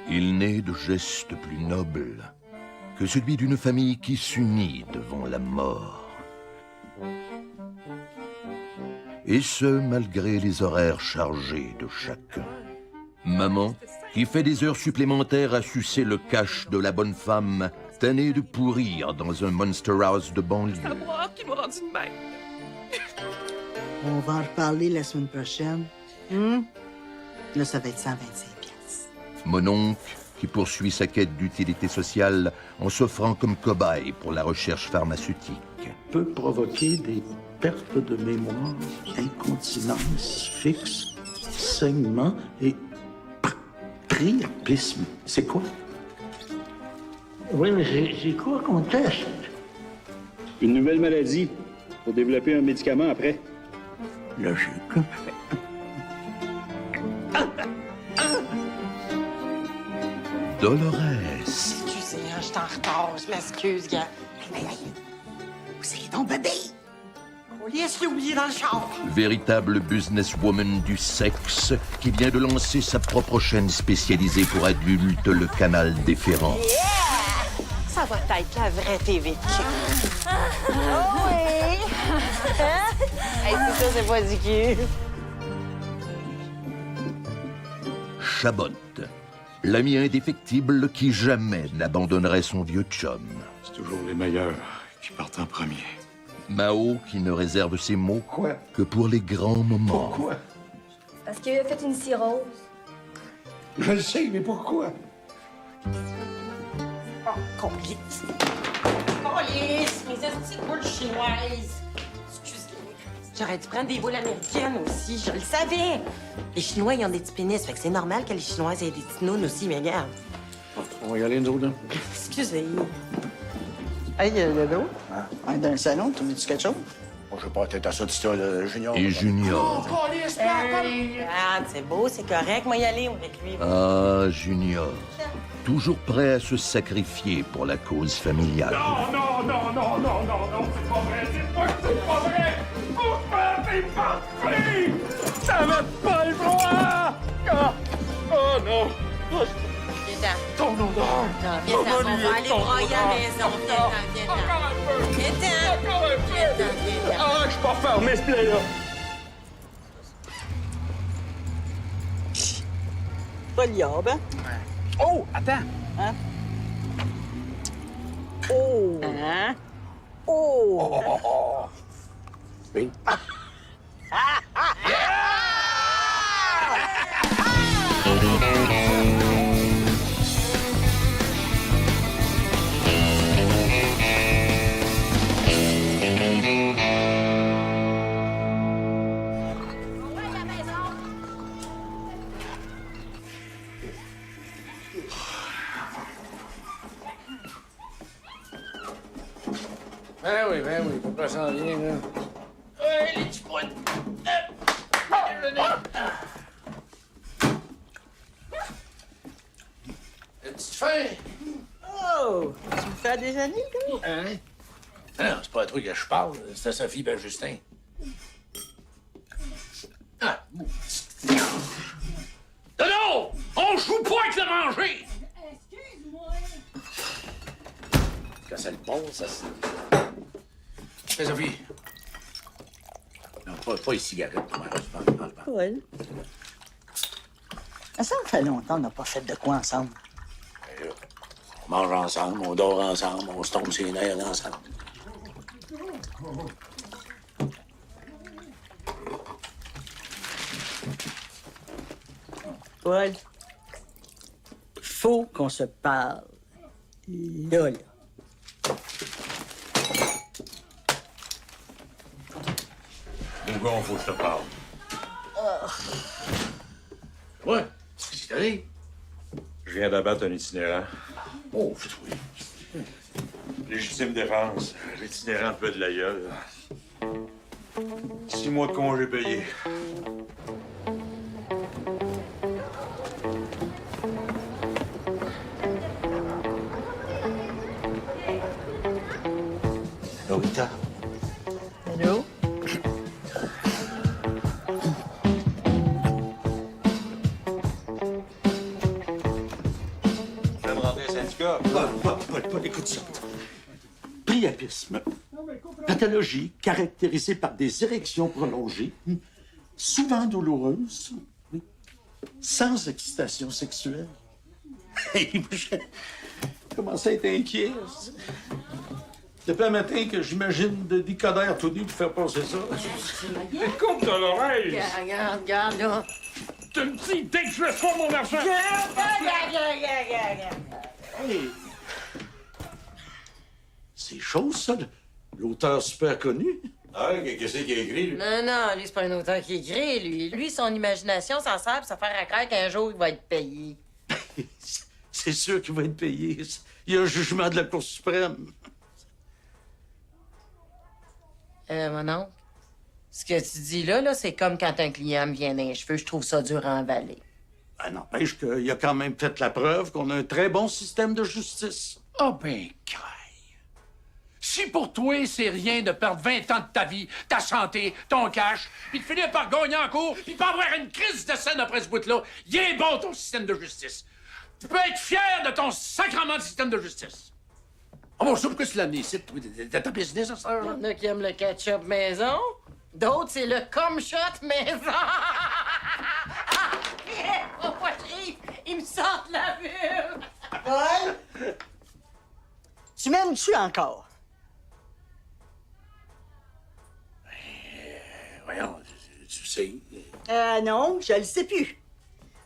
Il n'est de geste plus noble que celui d'une famille qui s'unit devant la mort. Et ce, malgré les horaires chargés de chacun. Maman, qui fait des heures supplémentaires à sucer le cash de la bonne femme, tannée de pourrir dans un Monster House de banlieue. C'est moi qui m'a rendu de même. On va en reparler la semaine prochaine. Là, ça va être 125 piastres. Mon oncle, qui poursuit sa quête d'utilité sociale en s'offrant comme cobaye pour la recherche pharmaceutique. Peut provoquer des pertes de mémoire, incontinence fixe, saignement et priapisme. C'est quoi? Oui, mais c'est quoi qu'on teste? Une nouvelle maladie pour développer un médicament après. Logique. Dolores. Excusez, hein, je suis en retard. Je m'excuse, gars. Hey, où c'est ton bébé? On laisse oublié dans le char. Véritable businesswoman du sexe qui vient de lancer sa propre chaîne spécialisée pour adultes, le Canal Déférent. Yeah! Ça va être la vraie TV. Oh oui! Hey, c'est ça, c'est pas du cul. Chabot, l'ami indéfectible qui jamais n'abandonnerait son vieux chum. C'est toujours les meilleurs qui partent en premier. Mao qui ne réserve ses mots Quoi? que pour les grands moments. Pourquoi? Parce qu'il a fait une cirrhose. Je le sais, mais pourquoi? Oh, complice. Complice! Mes astuces de boules chinoises. Excusez-moi. J'aurais dû prendre des boules américaines aussi, je le savais. Les Chinois, ils ont des petits pénis, fait que c'est normal que les Chinoises aient des petites nounes aussi, mais regarde. On va y aller, nous autres, là. Excusez. Hey, Ledo, on est dans le salon, tu veux-tu quelque chose? Moi, je vais pas être à ça, de Junior. Et Junior. Regarde, c'est beau, c'est correct. Moi, y aller avec lui. Ah, Junior. Toujours prêt à se sacrifier pour la cause familiale. Non, c'est pas vrai, c'est pas vrai! Pourquoi t'es parti? T'avais pas le droit! Oh non! Viens-t'en. Ton odeur! Viens-t'en, on va aller broyer à la maison. Viens-t'en. Encore un peu! Viens-t'en. Encore un peu! Viens-t'en. Ah, je suis pas fermé, ce plaît-là! Pas liable, hein? Oh, attends. Hein? Oh! Hein? Oh! Oui. Ben oui, pourquoi ça en vient, là? Hey, les petits points! Petite faim? Oh! Tu me fais déjeuner, toi? Hein? Non, c'est pas un truc que je parle. C'est à Sophie ben Justin. Ah! Non! On joue pas avec le manger! Excuse-moi. Quand ça le pose, ça se... Hé, Sophie. Non, pas les cigarettes. Je pense. Paul. Ça me fait longtemps qu'on n'a pas fait de quoi ensemble. On mange ensemble, on dort ensemble, on se tombe ses nerfs ensemble. Paul, faut qu'on se parle. Là. Bougon, faut que je te parle. Ouais, qu'est-ce qui t'arrive? Je viens d'abattre un itinérant. Oh, oui. Légitime défense. L'itinérant peut de la gueule. 6 mois de congé payé. Lorita, Allô? Je viens de rentrer un syndicat. Paul, écoute ça. Priapisme. Pathologie caractérisée par des érections prolongées, souvent douloureuses, oui, sans excitation sexuelle. Hey, je commence à être inquiet. Depuis un matin que j'imagine de décodère tout nu pour faire passer ça. Écoute de l'oreille! Regarde, là. Tu me dis, dès que je laisse pas mon argent! Hey. C'est chaud, ça, l'auteur super connu. Ah, qu'est-ce qu'il a écrit, lui? Non, lui, c'est pas un auteur qui écrit, lui. Lui, son imagination s'en sert pour se faire à croire qu'un jour, il va être payé. C'est sûr qu'il va être payé. Il y a un jugement de la Cour suprême. Mon oncle, ce que tu dis là, c'est comme quand un client me vient dans les cheveux, je trouve ça dur à emballer. Ben, n'empêche qu'il a quand même fait la preuve qu'on a un très bon système de justice. Ah ben, caille. Si pour toi, c'est rien de perdre 20 ans de ta vie, ta santé, ton cash, puis de finir par gagner en cours, puis pas avoir une crise de scène après ce bout-là, il est bon ton système de justice. Tu peux être fier de ton sacrement de système de justice. Ah bon, je sais pourquoi tu l'as amené ici, toi, de ta business, ça, Il y en a qui aiment le ketchup maison, d'autres, c'est le cum-shot maison. Oh, poitrine, ils me sortent la vue. Paul? Tu m'aimes-tu encore? Voyons, tu sais. Non, je le sais plus.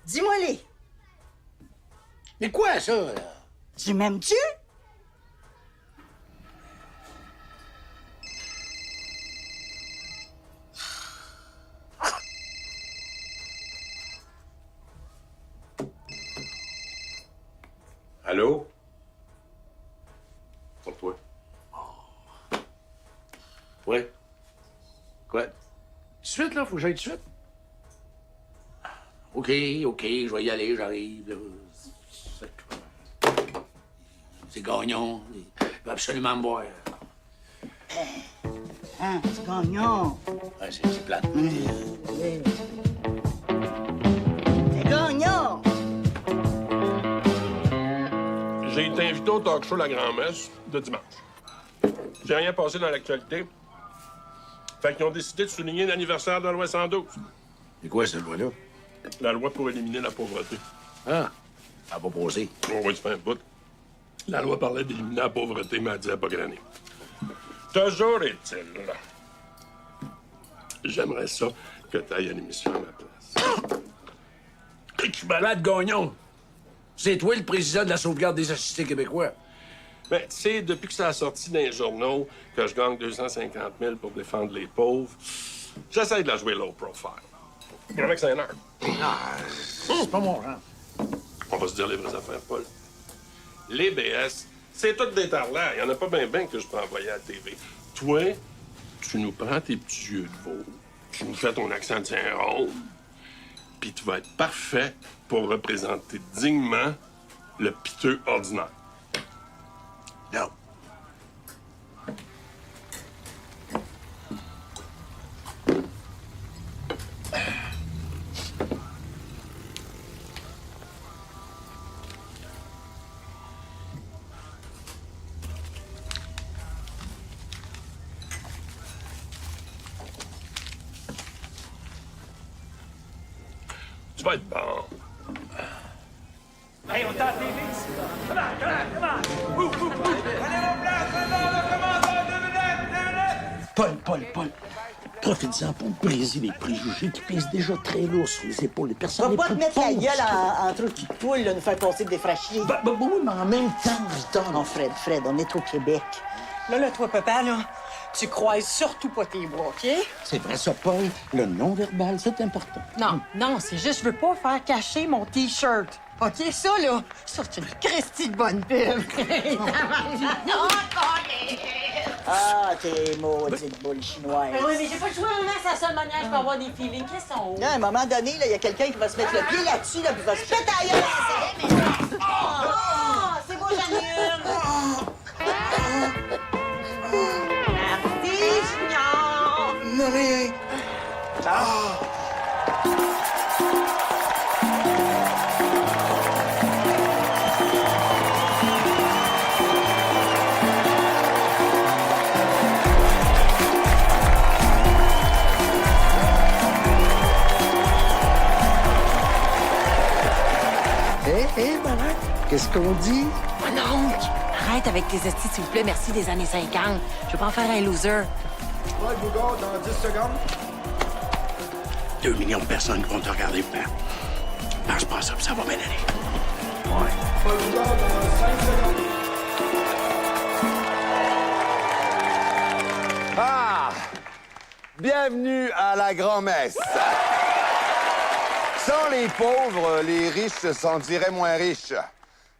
Dis-moi-les. Mais quoi, ça, là? Tu m'aimes-tu? Allô? Pour toi. Ouais. Quoi? Tout de suite, là, faut que j'aille tout de suite. OK, je vais y aller, j'arrive, là. C'est Gagnon. Il va absolument me voir. Hein, c'est Gagnon. Ouais, c'est plate. C'est Gagnon! J'ai été invité au talk show La Grand-Messe de dimanche. J'ai rien passé dans l'actualité. Fait qu'ils ont décidé de souligner l'anniversaire de la loi 112. C'est quoi, cette loi-là? La loi pour éliminer la pauvreté. Ah, elle a pas posé. Oh oui, ça fait un bout. La loi parlait d'éliminer la pauvreté, mais elle disait pas quelle année. Toujours est-il. J'aimerais ça que tu ailles à l'émission à ma place. Et tu malade, Gagnon. C'est toi le président de la sauvegarde des assistés québécois. Mais tu sais, depuis que ça a sorti dans les journaux que je gagne 250 000 pour défendre les pauvres, j'essaie de la jouer low profile. Avec c'est un heure. C'est pas mon genre. On va se dire les vraies affaires, Paul. Les BS, c'est tout des tarlaires. Il y en a pas bien que je peux envoyer à la TV. Toi, tu nous prends tes petits yeux de veau, tu nous fais ton accent de Saint-Rome, puis tu vas être parfait pour représenter dignement le piteux ordinaire. Non. Tu vas être bon. Hey, on t'a la TV ici, là. Come on. Paul, profites-en pour briser les préjugés qui pèsent déjà très lourd sur les épaules des personnes. Va les pas te plus mettre la pauvres. gueule entre eux qui poule, là, nous faire passer des fraîchiers. Oui, mais en même temps, Victor. Non, Fred, on est au Québec. Là, toi, papa, là, tu croises surtout pas tes bras, OK? C'est vrai ça, Paul. Le non-verbal, c'est important. Non, c'est juste, je veux pas faire cacher mon T-shirt. OK, ça, là, ça, c'est une Christie de bonne pub. Ah, t'es maudite boule chinoise. Ben oui, mais j'ai pas le choix, maman, c'est la seule manière que je peux avoir des feelings. Qu'est-ce qu'ils sont? À un moment donné, il y a quelqu'un qui va se mettre le pied là-dessus, là, puis va se péter à la gueule. Oh, c'est moi, j'en ai une! Merci, Junior! Non, rien. Hé, maman, qu'est-ce qu'on dit? Mon oncle! Arrête avec tes estis, s'il vous plaît. Merci des années 50. Je veux pas en faire un loser. Paul Bougon, dans 10 secondes. 2 millions de personnes qui vont te regarder faire. Pense pas à ça, puis ça va bien aller. Paul Bougon, dans 5 secondes. Ah! Bienvenue à la grand-messe. Sans les pauvres, les riches se sentiraient moins riches.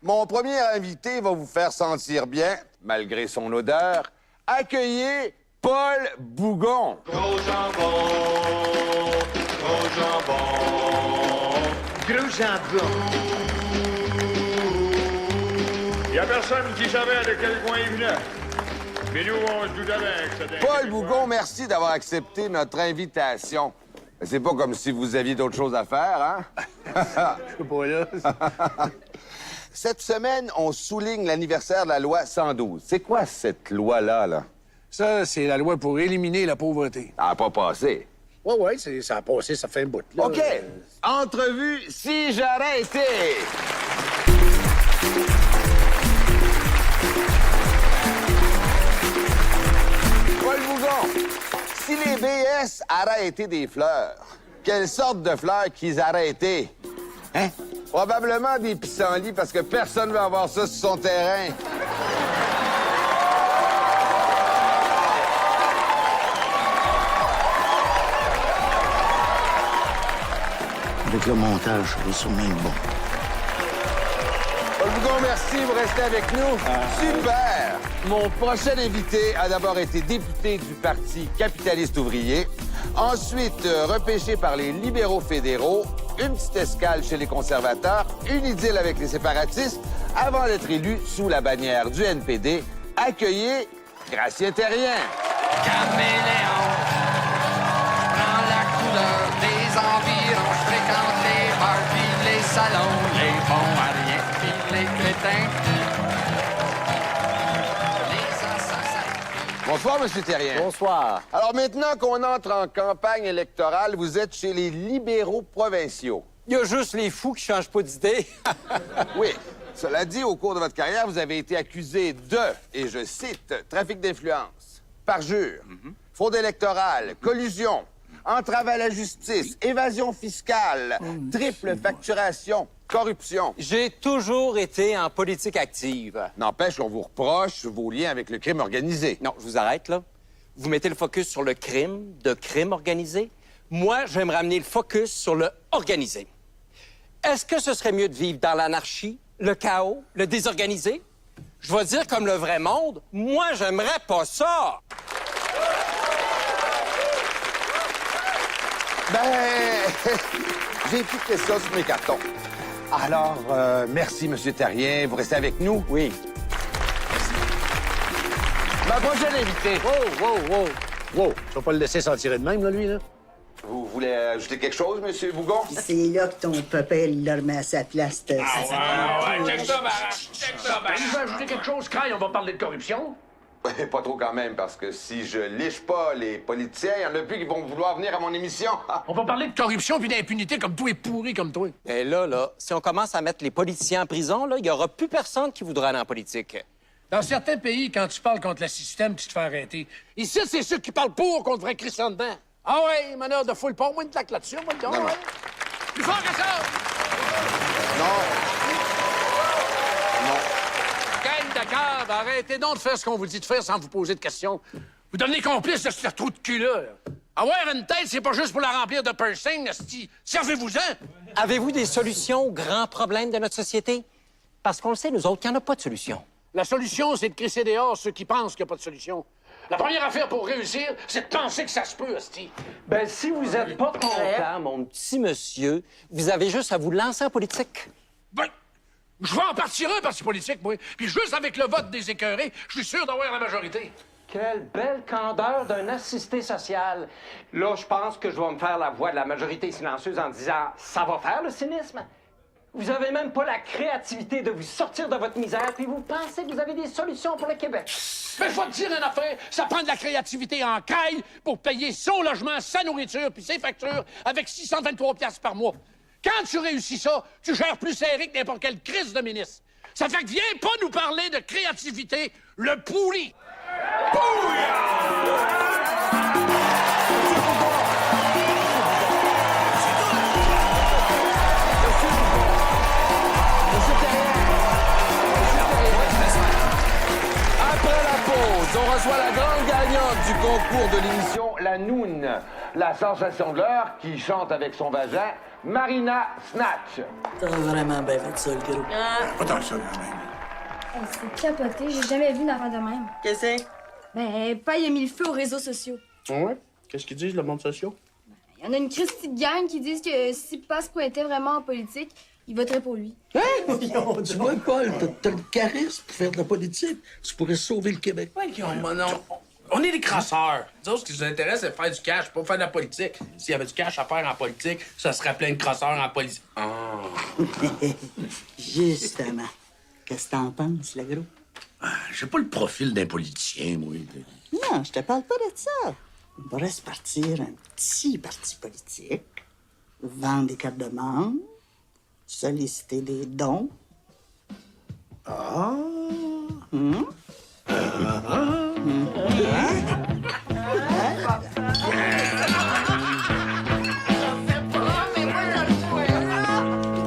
Mon premier invité va vous faire sentir bien, malgré son odeur. Accueillez Paul Bougon. Gros jambon, gros jambon. Gros jambon. Y a personne qui savait de quel coin il venait. Mais nous, on se doutait bien que c'était... Paul Bougon, merci d'avoir accepté notre invitation. C'est pas comme si vous aviez d'autres choses à faire, hein? Je suis pas là. Cette semaine, on souligne l'anniversaire de la loi 112. C'est quoi cette loi-là, là? Ça, c'est la loi pour éliminer la pauvreté. Ça n'a pas passé. Ouais, ça a passé, ça fait un bout, là. OK. Entrevue si j'aurais été. Paul Bougon, si les BS auraient été des fleurs, quelle sorte de fleurs qu'ils auraient été? Hein? Probablement des pissenlits parce que personne ne veut avoir ça sur son terrain. Avec le montage, ça va sûrement être bon. Paul Bougon, merci, vous restez avec nous. Super! Mon prochain invité a d'abord été député du Parti capitaliste ouvrier, ensuite repêché par les libéraux fédéraux, une petite escale chez les conservateurs, une idylle avec les séparatistes, avant d'être élu sous la bannière du NPD. Accueillez Gratien Terrien. Caméléon, prends la couleur des environs, je fréquente les bars, puis les salons, les bons à rien, puis les crétins. Les assassins. Bonsoir, M. Terrien. Bonsoir. Alors maintenant qu'on entre en campagne électorale, vous êtes chez les libéraux provinciaux. Il y a juste les fous qui changent pas d'idée. Oui. Cela dit, au cours de votre carrière, vous avez été accusé de, et je cite, trafic d'influence, parjure, fraude électorale, collusion, entrave à la justice, évasion fiscale, triple facturation, corruption. J'ai toujours été en politique active. N'empêche qu'on vous reproche vos liens avec le crime organisé. Non, je vous arrête, là. Vous mettez le focus sur le crime, de crime organisé. Moi, je vais me ramener le focus sur le organisé. Est-ce que ce serait mieux de vivre dans l'anarchie, le chaos, le désorganisé? Je vais dire comme le vrai monde, moi, j'aimerais pas ça. Ben, j'ai écouté ça sur mes cartons. Alors, merci, M. Terrien. Vous restez avec nous? Oui. Ma prochaine invitée. Wow, tu vas pas le laisser s'en tirer de même, là, lui, là? Vous voulez ajouter quelque chose, M. Bougon? C'est là que ton papa, il l'a remis à sa place. Check ça, ben. Tu veux ajouter quelque chose quand on va parler de corruption? Pas trop quand même, parce que si je liche pas les politiciens, il y en a plus qui vont vouloir venir à mon émission. On va parler de corruption puis d'impunité comme toi et pourri comme toi. Et là, si on commence à mettre les politiciens en prison, là, il y aura plus personne qui voudra aller en politique. Dans certains pays, quand tu parles contre le système, tu te fais arrêter. Ici, c'est ceux qui parlent pour qu'on devrait crisser en dedans. Ah ouais, manière de full pas, moins de claque là-dessus, moi, dedans, ouais. Plus fort que ça! Non. Gang de cave, arrêtez donc de faire ce qu'on vous dit de faire sans vous poser de questions. Vous devenez complice de ce trou de cul-là. Avoir une tête, c'est pas juste pour la remplir de piercing, servez-vous-en! Avez-vous des solutions aux grands problèmes de notre société? Parce qu'on le sait, nous autres, qu'il n'y en a pas de solution. La solution, c'est de crisser dehors ceux qui pensent qu'il n'y a pas de solution. La première affaire pour réussir, c'est de penser que ça se peut, hostie. Ben, si vous êtes pas content, mon petit monsieur, vous avez juste à vous lancer en politique. Ben, je vais en partir un parti politique, moi. Puis juste avec le vote des écœurés, je suis sûr d'avoir la majorité. Quelle belle candeur d'un assisté social. Là, je pense que je vais me faire la voix de la majorité silencieuse en disant « ça va faire, le cynisme ». Vous avez même pas la créativité de vous sortir de votre misère, puis vous pensez que vous avez des solutions pour le Québec. Mais je vais te dire une affaire, ça prend de la créativité en caille pour payer son logement, sa nourriture, puis ses factures avec 623 piastres par mois. Quand tu réussis ça, tu gères plus serré que n'importe quelle crise de ministre. Ça fait que viens pas nous parler de créativité, le pourri. Après la pause, on reçoit la grande gagnante du concours de l'émission La Noune, la sensation de l'heure qui chante avec son vagin, Marina Snatch. T'as vraiment bien fait ça, le gros. Pas tant que ça, quand même. C'est capoté, j'ai jamais vu une affaire de même. Qu'est-ce que c'est? Ben, pas il a mis le feu aux réseaux sociaux. Ouais? Qu'est-ce qu'ils disent, le monde social? Il y en a une christie de gang qui disent que si Pasqua était vraiment en politique, il voterait pour lui. Voyons, tu vois, Paul, t'as le charisme pour faire de la politique. Tu pourrais sauver le Québec. On est des crasseurs. Disons, ce qui nous intéresse, c'est de faire du cash, pas faire de la politique. S'il y avait du cash à faire en politique, ça serait plein de crasseurs en politique. Justement. Qu'est-ce que t'en penses, le gros? J'ai pas le profil d'un politicien, moi. Non, je te parle pas de ça. On pourrait se partir un petit parti politique, vendre des cartes de membres, solliciter des dons.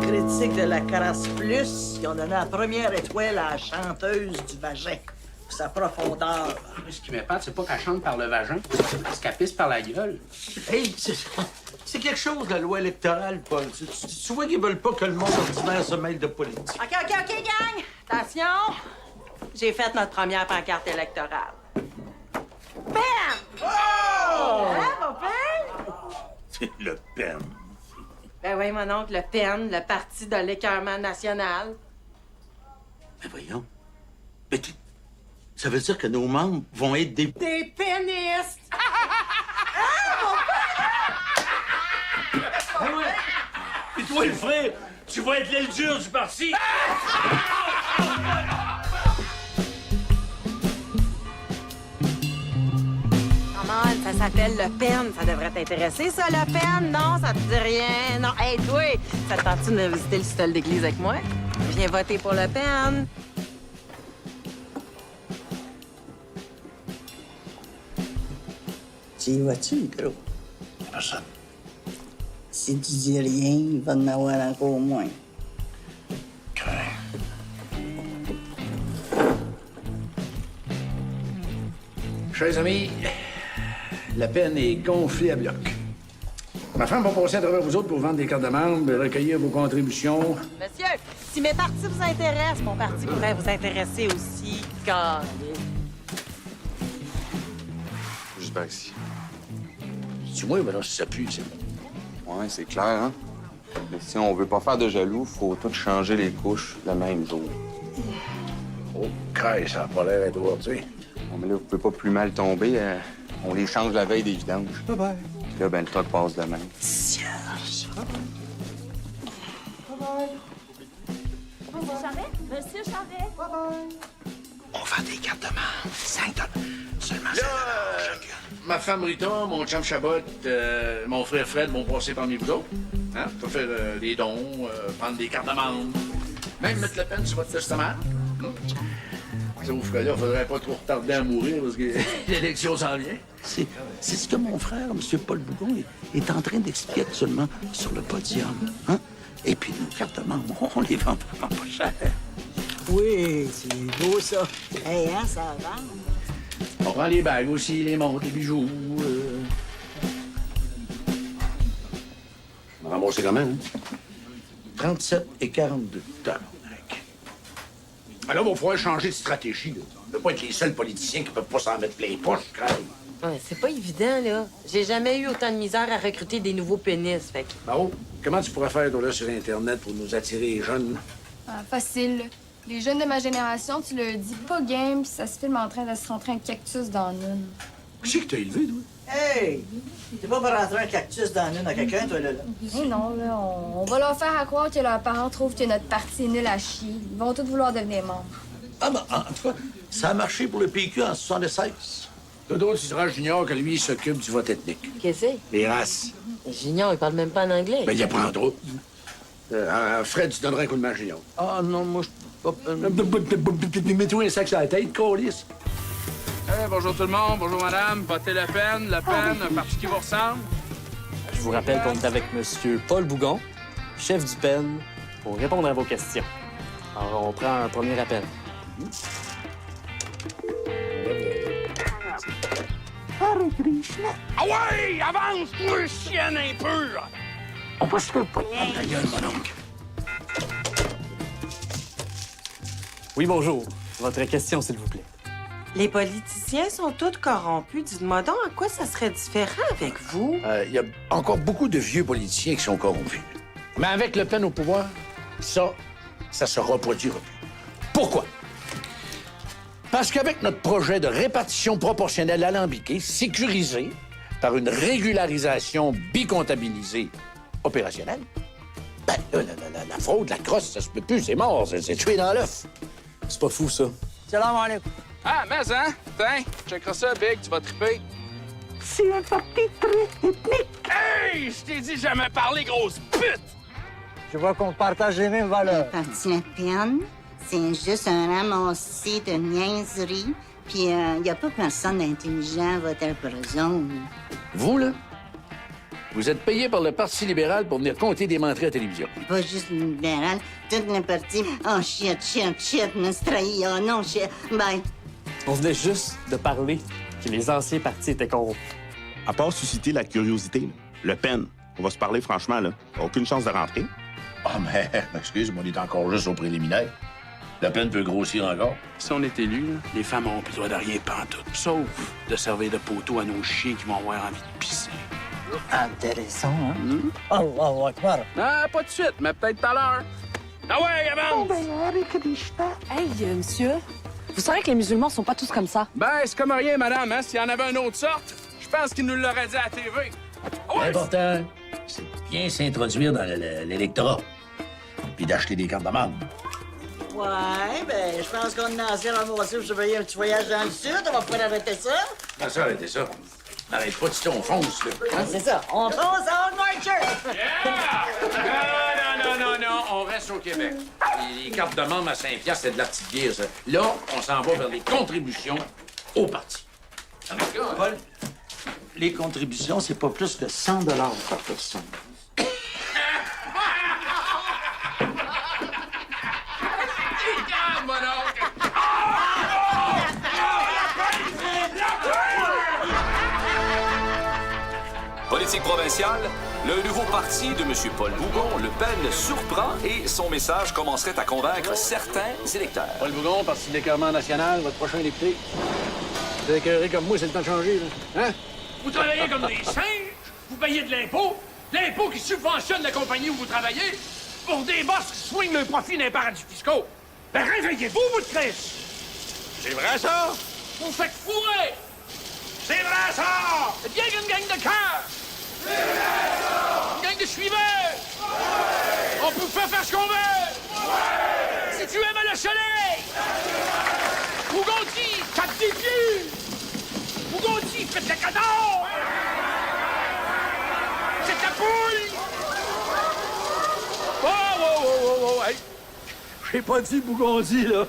Critique de la Carasse Plus qui ont donné la première étoile à la chanteuse du vagin pour sa profondeur. Ce qui m'épate, c'est pas qu'elle chante par le vagin, c'est qu'elle pisse par la gueule. Hey, c'est quelque chose, la loi électorale, Paul. Tu vois qu'ils veulent pas que le monde ordinaire se mêle de politique. OK, gang! Attention! J'ai fait notre première pancarte électorale. Bam! Oh! Hein, mon père? Le PEN. Ben oui, mon oncle, le PEN, le Parti de l'écœurement national. Mais voyons. Mais ça veut dire que nos membres vont être des... Des pénistes! Puis toi, le frère, tu vas être l'aile dure du parti. Comment ça s'appelle le PEN? Ça devrait t'intéresser, ça, le PEN? Non, ça te dit rien. Non, hey, toi, ça te tente-tu de visiter le style d'église avec moi? Viens voter pour le PEN. Tu y vas-tu, gros? Personne. Si tu dis rien, il va en avoir encore moins. Chers amis, la peine est gonflée à bloc. Ma femme va passer à travers vous autres pour vendre des cartes de membres, recueillir vos contributions. Monsieur, si mes partis vous intéressent, mon parti pourrait vous intéresser aussi. J'espère que si. Tu vois, maintenant, si ça pue, c'est bon. Ouais, c'est clair, hein? Mais si on veut pas faire de jaloux, faut tout changer les couches le même jour. Oh, Christ, ça a pas l'air d'être droit, tu sais. Bon, mais là, vous pouvez pas plus mal tomber. On les change la veille des vidanges. Bye-bye. Puis là, ben, le truck passe demain. Serge. Monsieur Charret? Monsieur Charret? On vend des cartes de membres. 5 $. Seulement 5 chacune. Ma femme Rita, mon chum Chabot, mon frère Fred vont passer parmi vous autres. Hein? Pour faire des dons, prendre des cartes de membres. Même mettre la peine sur votre testament. Ça vous ferait là, faudrait pas trop retarder à mourir parce que l'élection s'en vient. C'est ce que mon frère, M. Paul Bougon, est en train d'expliquer actuellement sur le podium. Hein? Et puis, nos cartes de membres, on les vend vraiment pas cher. Oui, c'est beau, ça. Hey, hein, ça va. On prend les bagues aussi, les montres, les bijoux. On va rembourser quand même. 37 et 42 $. Alors, il va falloir changer de stratégie. Là. On peut pas être les seuls politiciens qui peuvent pas s'en mettre plein poches, quand même. Ouais, c'est pas évident, là. J'ai jamais eu autant de misère à recruter des nouveaux pénis, fait que... Maro, comment tu pourrais faire, toi, là, sur Internet pour nous attirer les jeunes? Ah, facile. Les jeunes de ma génération, tu leur dis pas game, puis ça se filme en train de se rentrer un cactus dans une. Qui c'est que t'as élevé, toi? Hey! T'es pas pour rentrer un cactus dans l'une à quelqu'un, toi, là? Eh non, là, on va leur faire à croire que leurs parents trouvent que notre parti est nul à chier. Ils vont tous vouloir devenir membres. Ah, ben, en tout cas, ça a marché pour le PQ en 76. T'as d'autres, il sera Junior, que lui, il s'occupe du vote ethnique. Qu'est-ce que c'est? Les races. Junior, il parle même pas en anglais. Ben, il apprendra. Fred, tu donnerais un coup de main, Junior. Ah, non, moi, je peux pas... Mets-toi un sac sur la tête, câlisse. Bonjour tout le monde, bonjour madame. Votez Le Pen, un parti qui vous ressemble. Je vous rappelle qu'on est avec M. Paul Bougon, chef du PEN, pour répondre à vos questions. Alors, on prend un premier appel. Ah ouais, avance-toi, chienne impure! On va se faire poigner. Ta gueule, mon oncle. Oui, bonjour. Votre question, s'il vous plaît. Les politiciens sont tous corrompus. Dites-moi donc, en quoi ça serait différent avec vous? Il y a encore beaucoup de vieux politiciens qui sont corrompus. Mais avec Le Pen au pouvoir, ça se reproduira plus. Pourquoi? Parce qu'avec notre projet de répartition proportionnelle alambiquée, sécurisé par une régularisation bicomptabilisée opérationnelle, ben là, la fraude, la crosse, ça se peut plus, c'est mort, c'est tué dans l'œuf. C'est pas fou, ça. Salam alaikum. Ah, mais hein? Tiens, checkera ça, Big, tu vas triper. C'est un parti très ethnique. Hey! Je t'ai dit jamais parler, grosse pute! Je vois qu'on partage les mêmes valeurs. Le Parti La Peine, c'est juste un ramassis de niaiseries. Puis il n'y a pas personne d'intelligent à voter pour eux autres. Vous, là, vous êtes payé par le Parti libéral pour venir compter des menteries à la télévision. Pas juste le libéral, toutes les partis. Oh, shit, me trahi. Oh non, shit. Bye. On venait juste de parler que les anciens partis étaient corrompus. À part susciter la curiosité, là, Le Pen, on va se parler franchement, là, aucune chance de rentrer. Ah, mais, excuse-moi, on est encore juste au préliminaire. Le Pen peut grossir encore. Si on est élu, les femmes n'auront plus le droit de rien pantoute, sauf de servir de poteau à nos chiens qui vont avoir envie de pisser. Intéressant, hein? Allahu Akbar. Ah, pas de suite, mais peut-être tout à l'heure. Ah ouais, avance! Hey, monsieur, vous savez que les musulmans sont pas tous comme ça? Ben, c'est comme rien, madame, hein? S'il y en avait une autre sorte, je pense qu'il nous l'aurait dit à la TV. Ah ouais, L'important, c'est de bien s'introduire dans l'électorat. Puis d'acheter des cartes de membre. Ouais, ben, je pense qu'on a assez ramassé pour surveiller un petit voyage dans le sud. On va pouvoir arrêter ça. Ah, ça, arrêtez ça. N'arrête pas de citer, on fonce, là. Ah, c'est ça. On fonce en marcher. Non, on reste au Québec. Les cartes de membre à 5$, c'est de la petite bière, ça. Là, on s'en va vers les contributions au parti. Paul, les contributions, c'est pas plus que 100 par personne. Politique provinciale, le nouveau parti de M. Paul Bougon, Le Pen, surprend et son message commencerait à convaincre certains électeurs. Paul Bougon, Parti de l'écœurement national, votre prochain député. Vous êtes écœuré comme moi, c'est le temps de changer, là. Hein? Vous travaillez comme des singes? Vous payez de l'impôt? L'impôt qui subventionne la compagnie où vous travaillez? Pour des boss qui swingent le profit d'un paradis fiscaux? Ben réveillez-vous, vous de Christ! C'est vrai, ça? Vous faites fourrer! C'est vrai, ça! C'est bien qu'une gang de cœur! C'est vrai, ça! Une gang de suiveurs! Ouais! On peut pas faire ce qu'on veut! Ouais! Si tu aimes le soleil! Bougondi, tape des pieds! Bougondi, faites le cadeau! C'est ta poule! Oh, hey! J'ai pas dit Bougondi, là!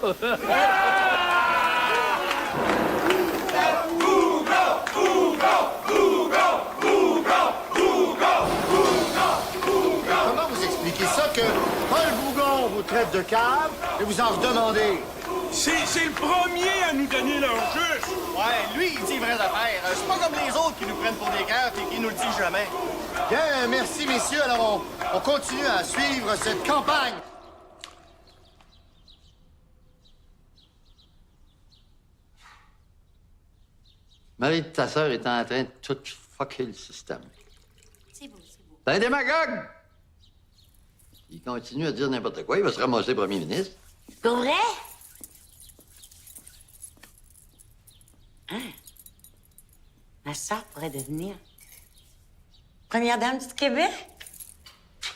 Comment vous expliquez ça que Paul Bougon vous traite de cave et vous en redemandez? C'est le premier à nous donner leur juste. Ouais, lui, il dit vraies affaires. C'est pas comme les autres qui nous prennent pour des cartes et qui nous le disent jamais. Bien, merci, messieurs. Alors, on continue à suivre cette campagne. Marie de ta sœur est en train de tout fucker le système. C'est beau, c'est beau. C'est un démagogue! Il continue à dire n'importe quoi, il va se ramasser premier ministre. Pour vrai? Hein? Ma sœur pourrait devenir première dame du Québec?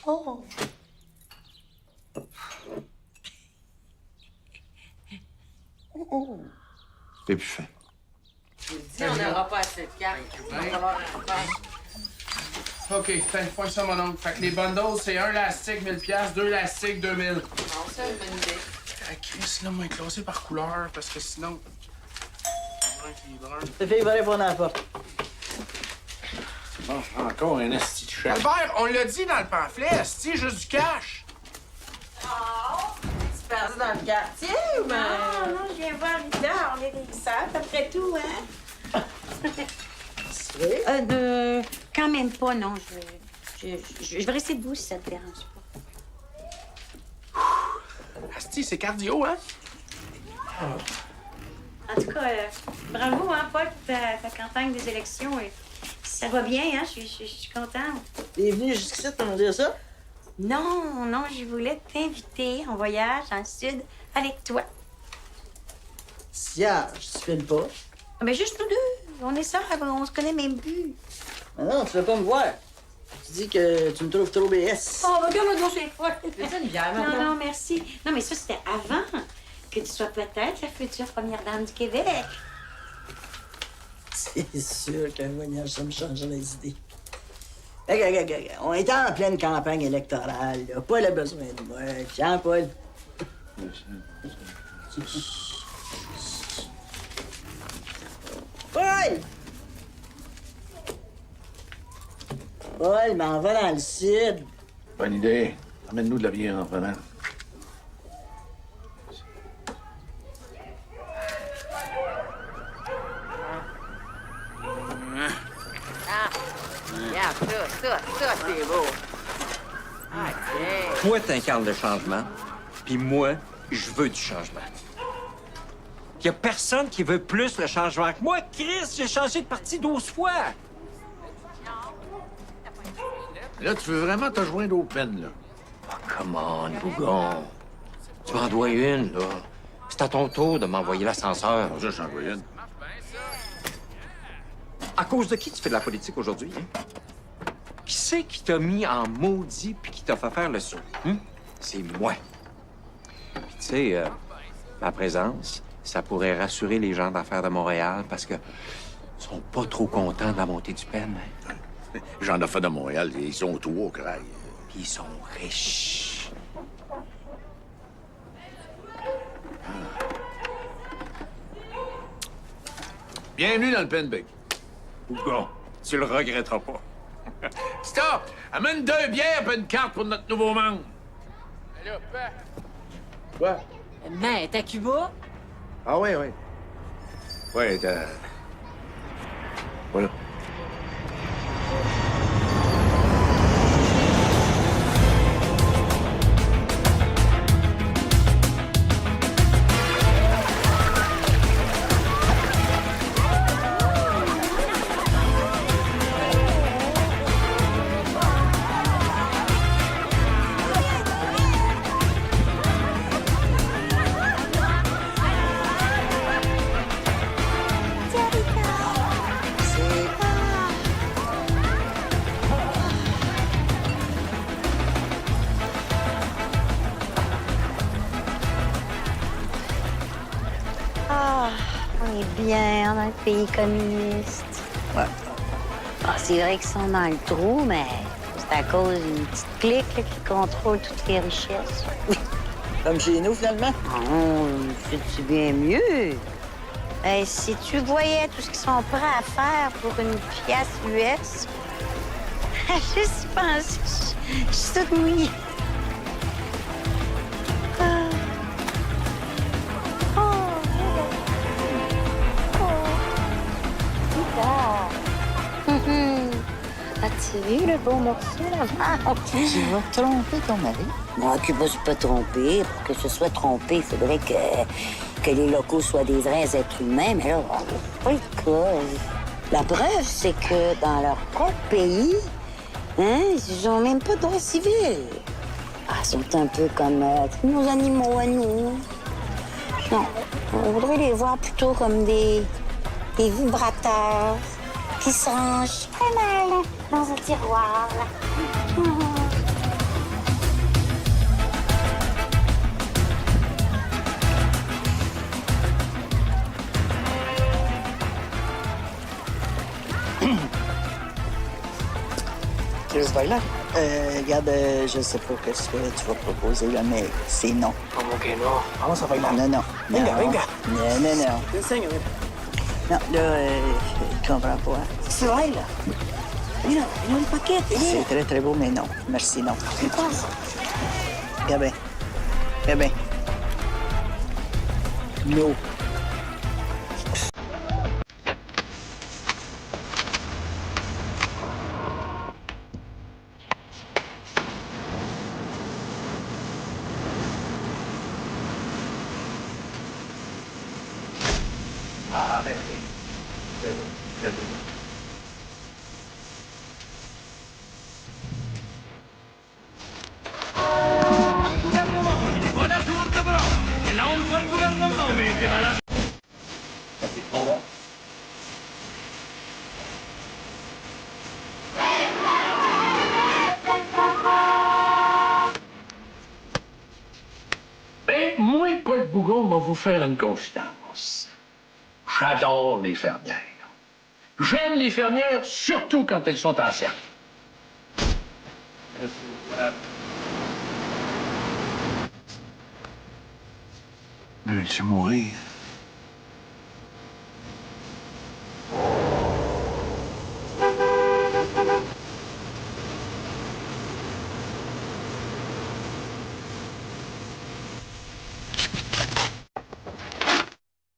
Oh! Oh! C'est plus fin. Si on n'aura pas assez de cartes, il va falloir en faire. OK, fais ça, mon oncle. Fait que les bundles, c'est un lastique, 1000$, 2 lastiques, 2000. Non, c'est une bonne idée. Ah, Chris, là, moi, classé par couleur, parce que sinon... Ta fille va répondre à la porte. Bon, encore un esti de chat. Albert, on l'a dit dans le pamphlet, esti, juste du cash. Oh! Tu perdu dans le quartier ou bien? Non, non, je viens voir Rita. On est des sœurs, après tout, hein? Quand même pas, non. Je vais rester debout si ça te dérange pas. Asti, c'est cardio, hein? En tout cas, bravo, hein, Paul, pour ta campagne des élections. Ça va bien, hein? Je suis contente. T'es venu jusqu'ici pour me dire ça? Non, non, je voulais t'inviter en voyage dans le sud avec toi. Siage, tu fais le pas. Mais juste nous deux. On est sœurs, on se connaît même plus. Mais non, tu veux pas me voir. Tu dis que tu me trouves trop BS. Oh, regarde-moi donc, c'est fort. Non, Non, non, merci. Non, mais ça, c'était avant que tu sois peut-être la future première dame du Québec. C'est sûr qu'un voyage, ça me changerait les idées. Regarde. On est en pleine campagne électorale, là. Paul a besoin de moi. Tiens, Paul. Paul! Paul, m'en va dans le sud. Bonne idée. Amène-nous de la bière en venant. Regarde ça, c'est beau. OK. Toi, t'incarnes le changement, puis moi, je veux du changement. Il y a personne qui veut plus le changement que moi. Chris, j'ai changé de parti 12 fois. Là, tu veux vraiment te joindre au peine, là? Oh, come on, Bougon. Tu m'en dois une, là. C'est à ton tour de m'envoyer l'ascenseur. Ça, j'en vois une. À cause de qui tu fais de la politique aujourd'hui, hein? Qui c'est qui t'a mis en maudit puis qui t'a fait faire le saut? Hein? C'est moi. Puis tu sais, ma présence, ça pourrait rassurer les gens d'affaires de Montréal parce que sont pas trop contents de la montée du Pen. Hein? Les gens d'affaires de Montréal, ils sont tout au crail. Puis ils sont riches. Bienvenue dans le Pen Big. Bougon, tu le regretteras pas. Stop! Amène 2 bières et une carte pour notre nouveau membre. Quoi? Mais t'es à Cuba? Ah oui. Oui, voilà. Ah, on est bien dans le pays communiste. Ouais. Ah, c'est vrai qu'ils sont dans le trou, mais c'est à cause d'une petite clique là, qui contrôle toutes les richesses. Comme chez nous, finalement. Non, c'est bien mieux. Si tu voyais tout ce qu'ils sont prêts à faire pour une pièce US, je suis pensée, je suis toute mouillée. As-tu vu le beau morceau là-bas? Tu vas tromper ton mari? Moi, je ne me suis pas trompée. Pour que je sois trompée, il faudrait que que les locaux soient des vrais êtres humains, mais là, c'est pas le cas. La preuve, c'est que dans leur propre pays, ils n'ont même pas de droit civil. Ils sont un peu comme nos animaux à nous. Non, on voudrait les voir plutôt comme des vibrateurs qui se rangent très mal dans un tiroir. Chris Weiler, regarde, je sais pas ce que tu vas proposer, là, mais c'est non. OK, non. Comment ça va être? Non. Venga. Non. Non, là, je comprends pas. C'est vrai, là. Il y a le paquet. C'est très, très beau, mais non. Merci, non. C'est quoi ça? Regarde bien. No. Moi, Paul Bougon, va vous faire une confidence. J'adore les fermières. J'aime les fermières, surtout quand elles sont enceintes. Veux-tu mourir?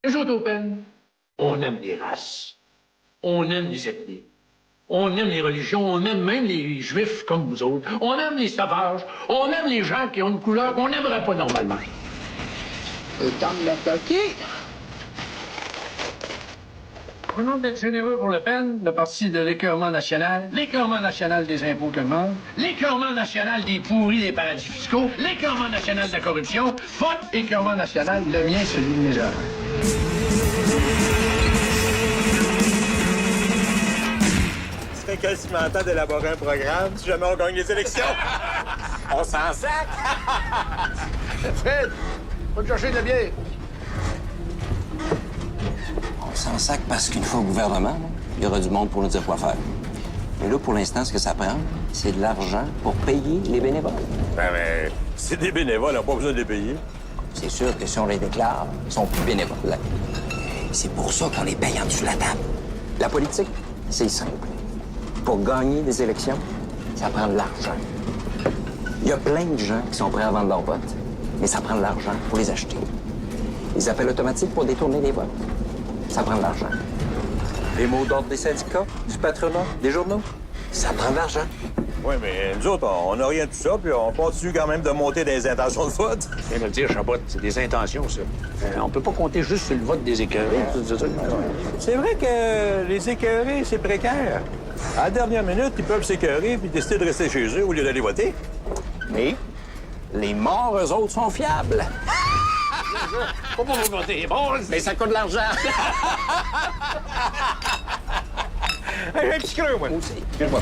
Les autres Open, on aime les races, on aime les ethnies, on aime les religions, on aime même les juifs comme vous autres, on aime les sauvages, on aime les gens qui ont une couleur qu'on n'aimerait pas normalement. Le temps de l'attaquer. Prenons d'être généreux pour Le Pen, le parti de l'écœurement national, l'écœurement national des impôts que demande, l'écœurement national des pourris des paradis fiscaux, l'écœurement national de la corruption, votre écœurement national, le mien, celui de mes heures. Ça fait quasiment temps d'élaborer un programme si jamais on gagne les élections. On s'en sac. Fred, va te chercher de la bière. On s'en sac parce qu'une fois au gouvernement, il y aura du monde pour nous dire quoi faire. Mais là, pour l'instant, ce que ça prend, c'est de l'argent pour payer les bénévoles. Ben, mais c'est des bénévoles, on n'a pas besoin de les payer. C'est sûr que si on les déclare, ils sont plus bénévoles. C'est pour ça qu'on les paye en dessous de la table. La politique, c'est simple. Pour gagner des élections, ça prend de l'argent. Il y a plein de gens qui sont prêts à vendre leur vote, mais ça prend de l'argent pour les acheter. Les appels automatiques pour détourner les votes, ça prend de l'argent. Les mots d'ordre des syndicats, du patronat, des journaux, ça prend de l'argent. Oui, mais nous autres, on n'a rien de tout ça, puis on continue quand même de monter des intentions de vote. Je viens de le dire, Chabot, c'est des intentions, ça. On peut pas compter juste sur le vote des écœurés. C'est vrai que les écœurés, c'est précaire. À la dernière minute, ils peuvent s'écœurer puis décider de rester chez eux au lieu d'aller voter. Mais les morts, eux autres, sont fiables. Faut pas vous voter, bon, mais ça coûte de l'argent. J'ai un petit creux, moi. Aussi. Viens-moi,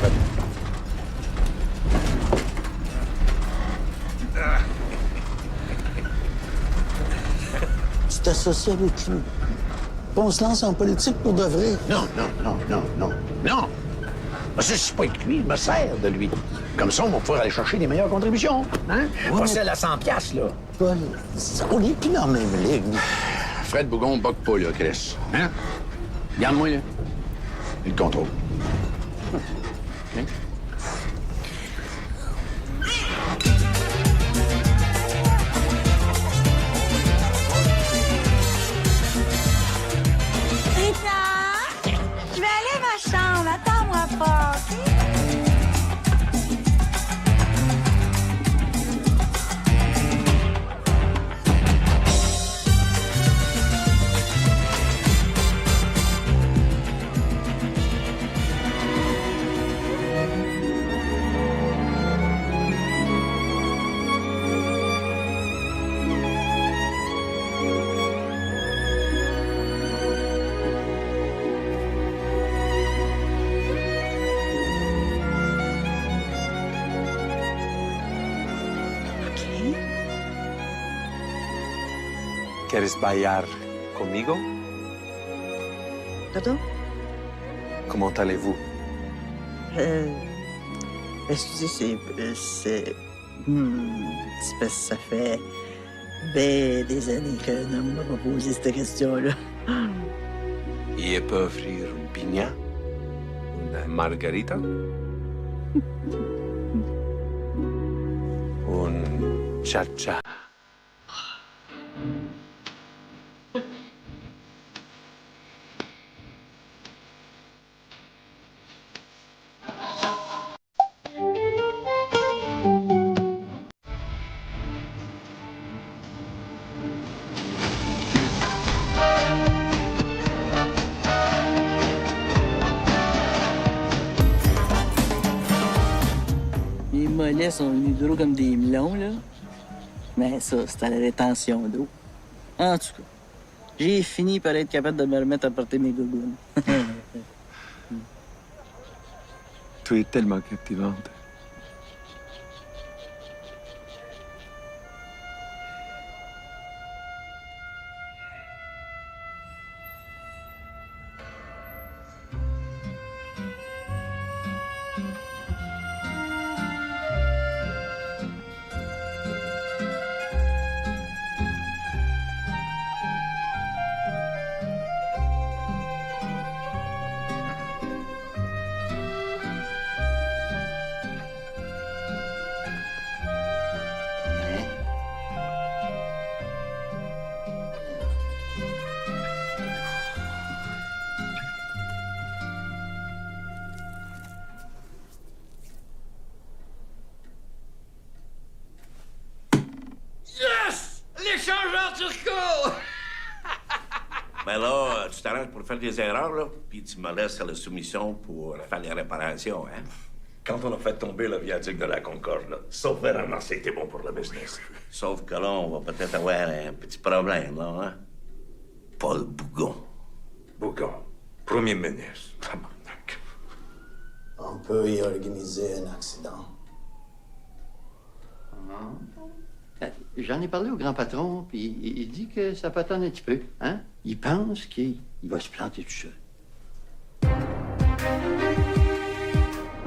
Tu t'associes avec lui. Puis on se lance en politique pour de vrai. Non. Je suis pas avec lui, je me sers de lui. Comme ça, on va pouvoir aller chercher les meilleures contributions. Hein? Ouais, Pas celle à 100 $, là. Paul, on n'est plus dans la même ligue. Fred Bougon bug pas, là, Chris. Hein? Regarde-moi, là. Il le contrôle. OK? Je vais aller à ma chambre. Attends-moi pas, OK? ¿Quieres bailar conmigo? Pardon? Comment allez-vous? Excusez, c'est parce que ça fait des années que l'on m'a pas posé cette question-là. Je peux offrir une piña? Une margarita? Un cha-cha? Les mollets sont venus gros comme des melons, là. Mais ça, c'était la rétention d'eau. En tout cas, j'ai fini par être capable de me remettre à porter mes gougounes. Tu es tellement captivante. Yes! L'échangeur turco! Ben là, tu t'arranges pour faire des erreurs, là, puis tu me laisses à la soumission pour faire les réparations, hein? Quand on a fait tomber le viaduc de la Concorde, là, ça vraiment, c'était bon pour le business. Sauf que là, on va peut-être avoir un petit problème, là, hein? Paul Bougon. Bougon, premier ministre. On peut y organiser un accident. J'en ai parlé au grand patron, puis il dit que ça peut attendre un petit peu, hein? Il pense qu'il va se planter tout seul.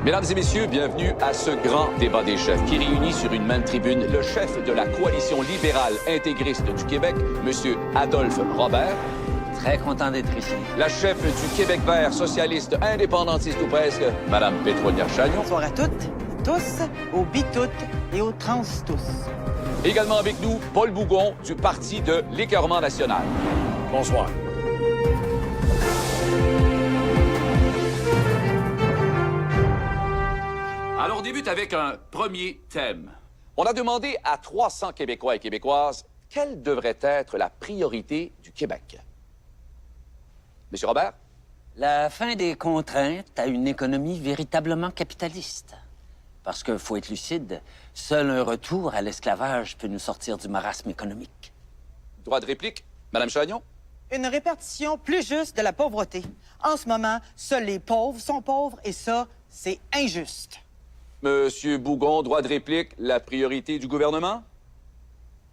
Mesdames et messieurs, bienvenue à ce grand débat des chefs qui réunit sur une même tribune le chef de la coalition libérale intégriste du Québec, M. Adolphe Robert. Très content d'être ici. La chef du Québec vert, socialiste, indépendantiste ou presque, Mme Pétronière Chagnon. Bonsoir à toutes, tous, aux bitoutes et aux trans tous. Également avec nous, Paul Bougon du Parti de l'Écœurement national. Bonsoir. Alors, on débute avec un premier thème. On a demandé à 300 Québécois et Québécoises quelle devrait être la priorité du Québec. Monsieur Robert? La fin des contraintes à une économie véritablement capitaliste. Parce qu'il faut être lucide, seul un retour à l'esclavage peut nous sortir du marasme économique. Droit de réplique, Madame Chagnon? Une répartition plus juste de la pauvreté. En ce moment, seuls les pauvres sont pauvres et ça, c'est injuste. Monsieur Bougon, droit de réplique, la priorité du gouvernement?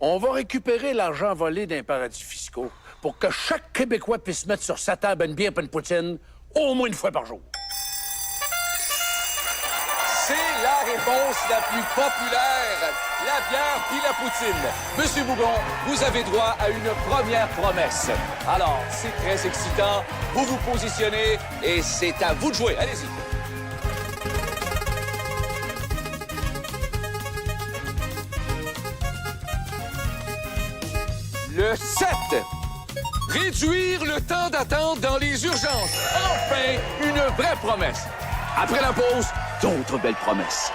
On va récupérer l'argent volé d'un paradis fiscaux pour que chaque Québécois puisse mettre sur sa table une bière et une poutine au moins une fois par jour. C'est la réponse la plus populaire. La bière puis la poutine. Monsieur Bougon, vous avez droit à une première promesse. Alors, c'est très excitant. Vous vous positionnez et c'est à vous de jouer. Allez-y. Le 7. Réduire le temps d'attente dans les urgences. Enfin, une vraie promesse. Après la pause, d'autres belles promesses.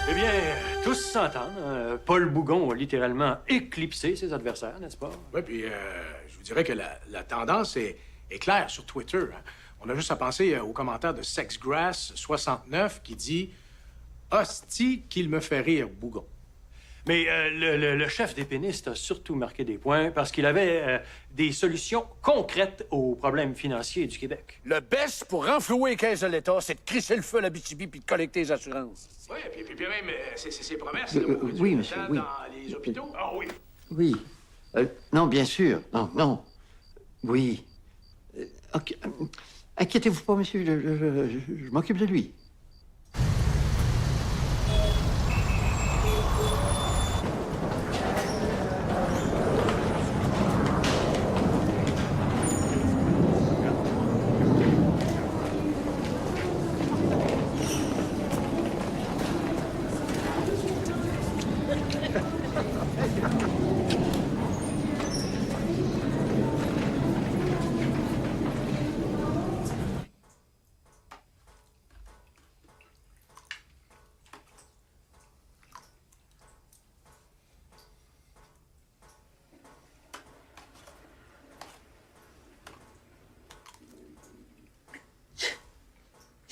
Eh bien, tous s'entendent. Paul Bougon a littéralement éclipsé ses adversaires, n'est-ce pas? Oui, puis je vous dirais que la tendance est claire sur Twitter. Hein. On a juste à penser au commentaire de SexGrass69 qui dit « Hostie qu'il me fait rire, Bougon ». Mais le chef d'épéniste a surtout marqué des points parce qu'il avait des solutions concrètes aux problèmes financiers du Québec. Le best pour renflouer les caisses de l'État, c'est de crisser le feu à l'Abitibi puis de collecter les assurances. Oui, puis même, ces promesses, oui, monsieur, oui. dans les hôpitaux. Ah oui. Oui. Non, bien sûr. Non. Oui. OK. Inquiétez-vous pas, monsieur. Je m'occupe de lui.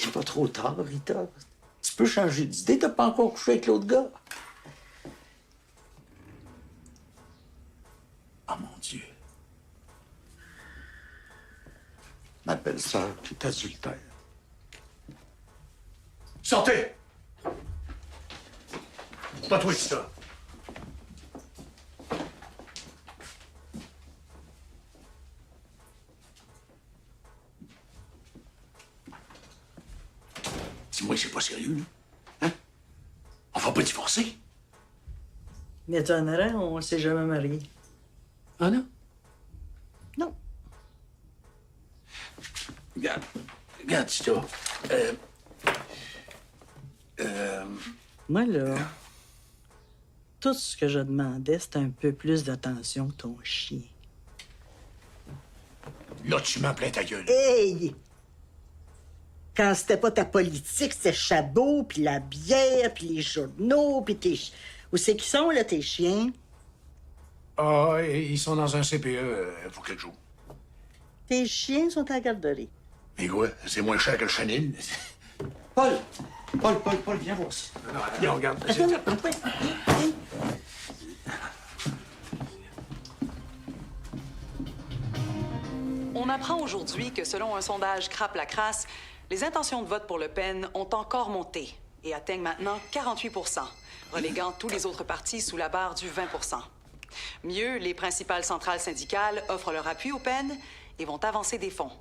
C'est pas trop tard, Rita. Tu peux changer d'idée, t'as pas encore couché avec l'autre gars. Ah, mon Dieu. Ma belle-sœur est adultère. Sortez! Pas toi, ça. Dis-moi, c'est pas sérieux, là. Hein? On va pas divorcer? M'étonnerait, on s'est jamais marié. Ah non? Non. Regarde, Tita. Moi, là, tout ce que je demandais, c'était un peu plus d'attention que ton chien. Là, tu m'en plains ta gueule. Hey! Quand c'était pas ta politique, c'était Chabot, puis la bière, puis les journaux, puis tes... Où c'est qu'ils sont, là, tes chiens? Ah, ils sont dans un CPE pour quelques jours. Tes chiens sont à la garderie. Mais quoi? C'est moins cher que le chenil. Paul, viens voir ça. Viens, regarde. On apprend aujourd'hui que selon un sondage Crappe-Lacrasse, les intentions de vote pour Le Pen ont encore monté et atteignent maintenant 48 %, reléguant tous les autres partis sous la barre du 20 %. Mieux, les principales centrales syndicales offrent leur appui au Pen et vont avancer des fonds.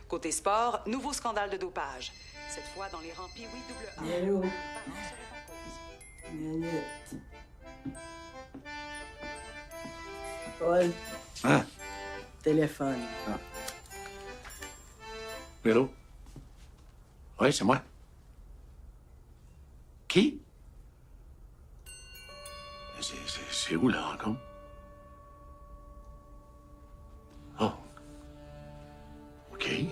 Côté sport, nouveau scandale de dopage. Cette fois dans les rangs Pee-Wee AA. Allô? Minute. Paul. Hein? Téléphone. Hello? Oui, c'est moi. Qui? C'est où, la rencontre? Oh. OK. Il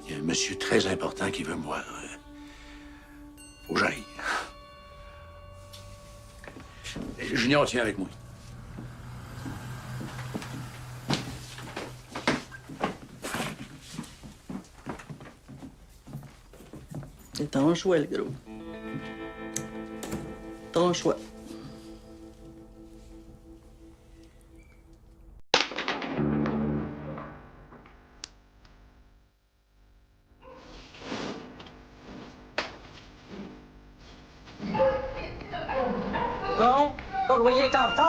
y a un monsieur très important qui veut me voir. Faut que j'aille. Junior, tiens avec moi. C'est ton choix, le gros. Ton choix. Bon, courrier est en retard.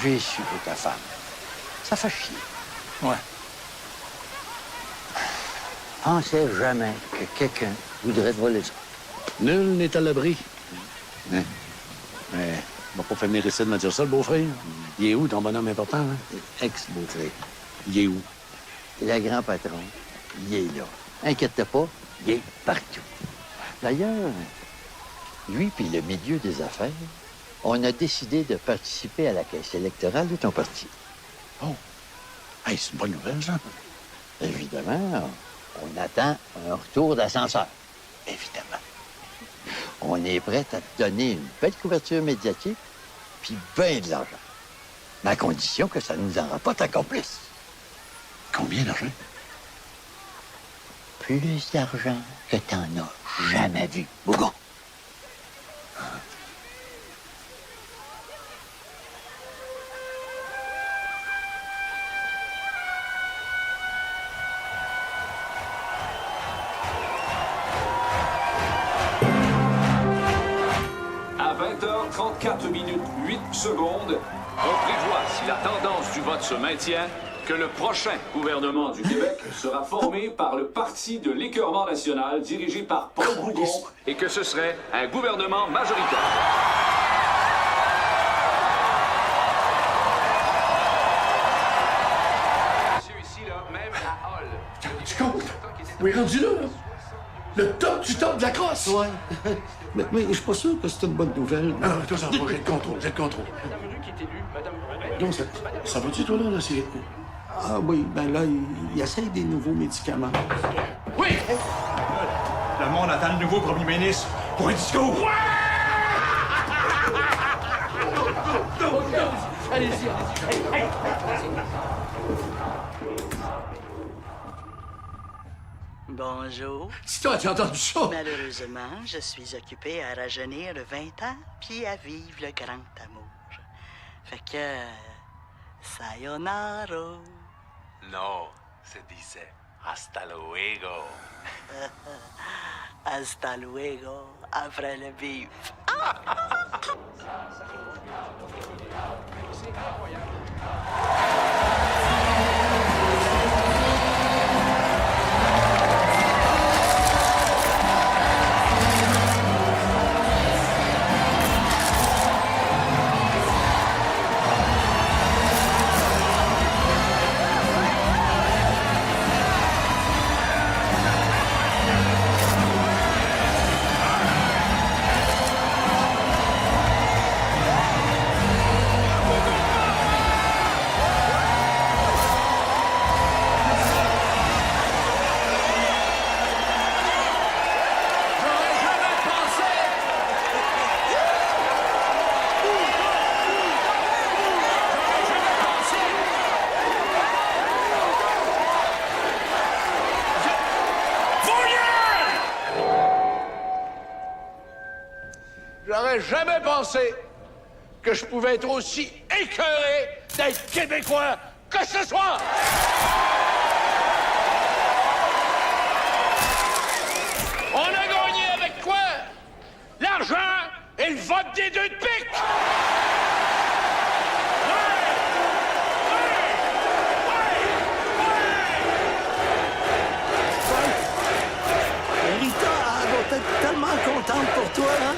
J'ai su pour ta femme. Ça fait chier. Ouais. Pensais jamais que quelqu'un voudrait te voler ça. Nul n'est à l'abri. Hein? Mais il m'a pas fait venir ici de me dire ça, le beau-frère. Il est où, ton bonhomme important? Hein? Ex-beau-frère. Il est où? Le grand patron, il est là. Inquiète-toi pas, il est partout. D'ailleurs, lui puis le milieu des affaires, on a décidé de participer à la caisse électorale de ton parti. Oh! Hey, c'est une bonne nouvelle, ça. Évidemment, on attend un retour d'ascenseur. Évidemment. On est prêt à te donner une belle couverture médiatique puis bien de l'argent. Mais à condition que ça nous en rapporte encore plus. Combien d'argent? Plus d'argent que t'en as jamais vu, Bougon. À 20h34 minutes 8 secondes, on prévoit, si la tendance du vote se maintient, que le prochain gouvernement du Québec sera formé par le Parti de l'Écœurement national, dirigé par Paul Bougon, et que ce serait un gouvernement majoritaire. Tu comptes? On est rendu là, là. Le top du top de la crosse. Ouais. mais je suis pas sûr que c'est une bonne nouvelle. Non, toi, ça va pas. J'ai le contrôle, j'ai le contrôle. Donc, ça va-tu, toi, là, c'est... Ah oui, ben là, il essaye des nouveaux médicaments. Oui! Le monde attend le nouveau premier ministre pour un discours. Allez-y. Bonjour. Si toi, tu as entendu ça? Malheureusement, je suis occupée à rajeunir le 20 ans puis à vivre le grand amour. Fait que... sayonara. Non, se dice hasta luego. Hasta luego, après le bif. J'aurais jamais pensé que je pouvais être aussi écœuré d'être Québécois que ce soir! On a gagné avec quoi? L'argent et le vote des deux de pique! Rita, elle va être tellement contente pour toi, hein?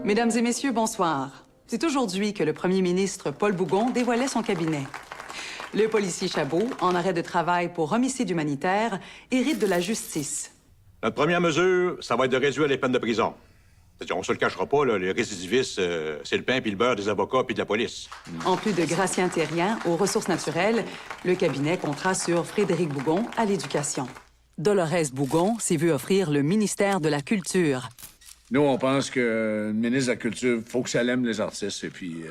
Mesdames et messieurs, bonsoir. C'est aujourd'hui que le premier ministre Paul Bougon dévoilait son cabinet. Le policier Chabot, en arrêt de travail pour homicide humanitaire, hérite de la justice. Notre première mesure, ça va être de réduire les peines de prison. C'est-à-dire, on se le cachera pas, là, les récidivistes, c'est le pain puis le beurre des avocats puis de la police. En plus de Gratien Terrien aux ressources naturelles, le cabinet comptera sur Frédéric Bougon à l'éducation. Dolores Bougon s'est vu offrir le ministère de la Culture. Nous, on pense que le ministre de la Culture, faut que ça aime les artistes. Et puis,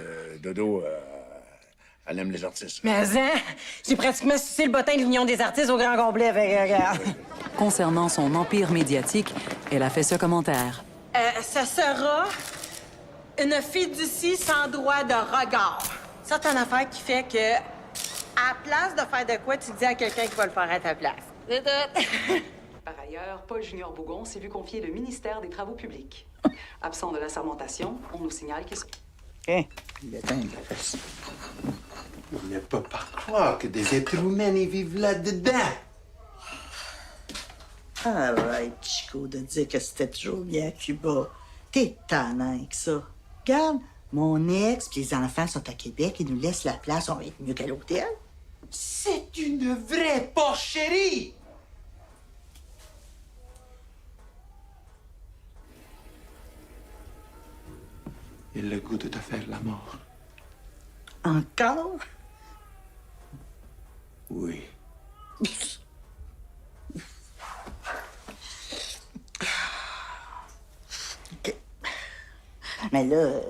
Dodo, Elle aime les artistes. Mais hein, j'ai pratiquement sucé le bottin de l'Union des artistes au grand complet, fait que, regarde. Concernant son empire médiatique, elle a fait ce commentaire. Ça sera une fiducie sans droit de regard. Ça, c'est une affaire qui fait que, à la place de faire de quoi, tu dis à quelqu'un qui va le faire à ta place. C'est tout. Par ailleurs, Paul Junior Bougon s'est vu confier le ministère des Travaux publics. Absent de la sermentation, on nous signale qu'il... Hein? Il éteint la face. On ne peut pas croire que des êtres humains y vivent là-dedans. Arrête, Chico, de dire que c'était toujours bien à Cuba. T'es tannant avec ça. Regarde, mon ex et les enfants sont à Québec, ils nous laissent la place, on va être mieux qu'à l'hôtel. C'est une vraie porcherie! Il a le goût de te faire la mort. Encore? Oui. OK. Mais là,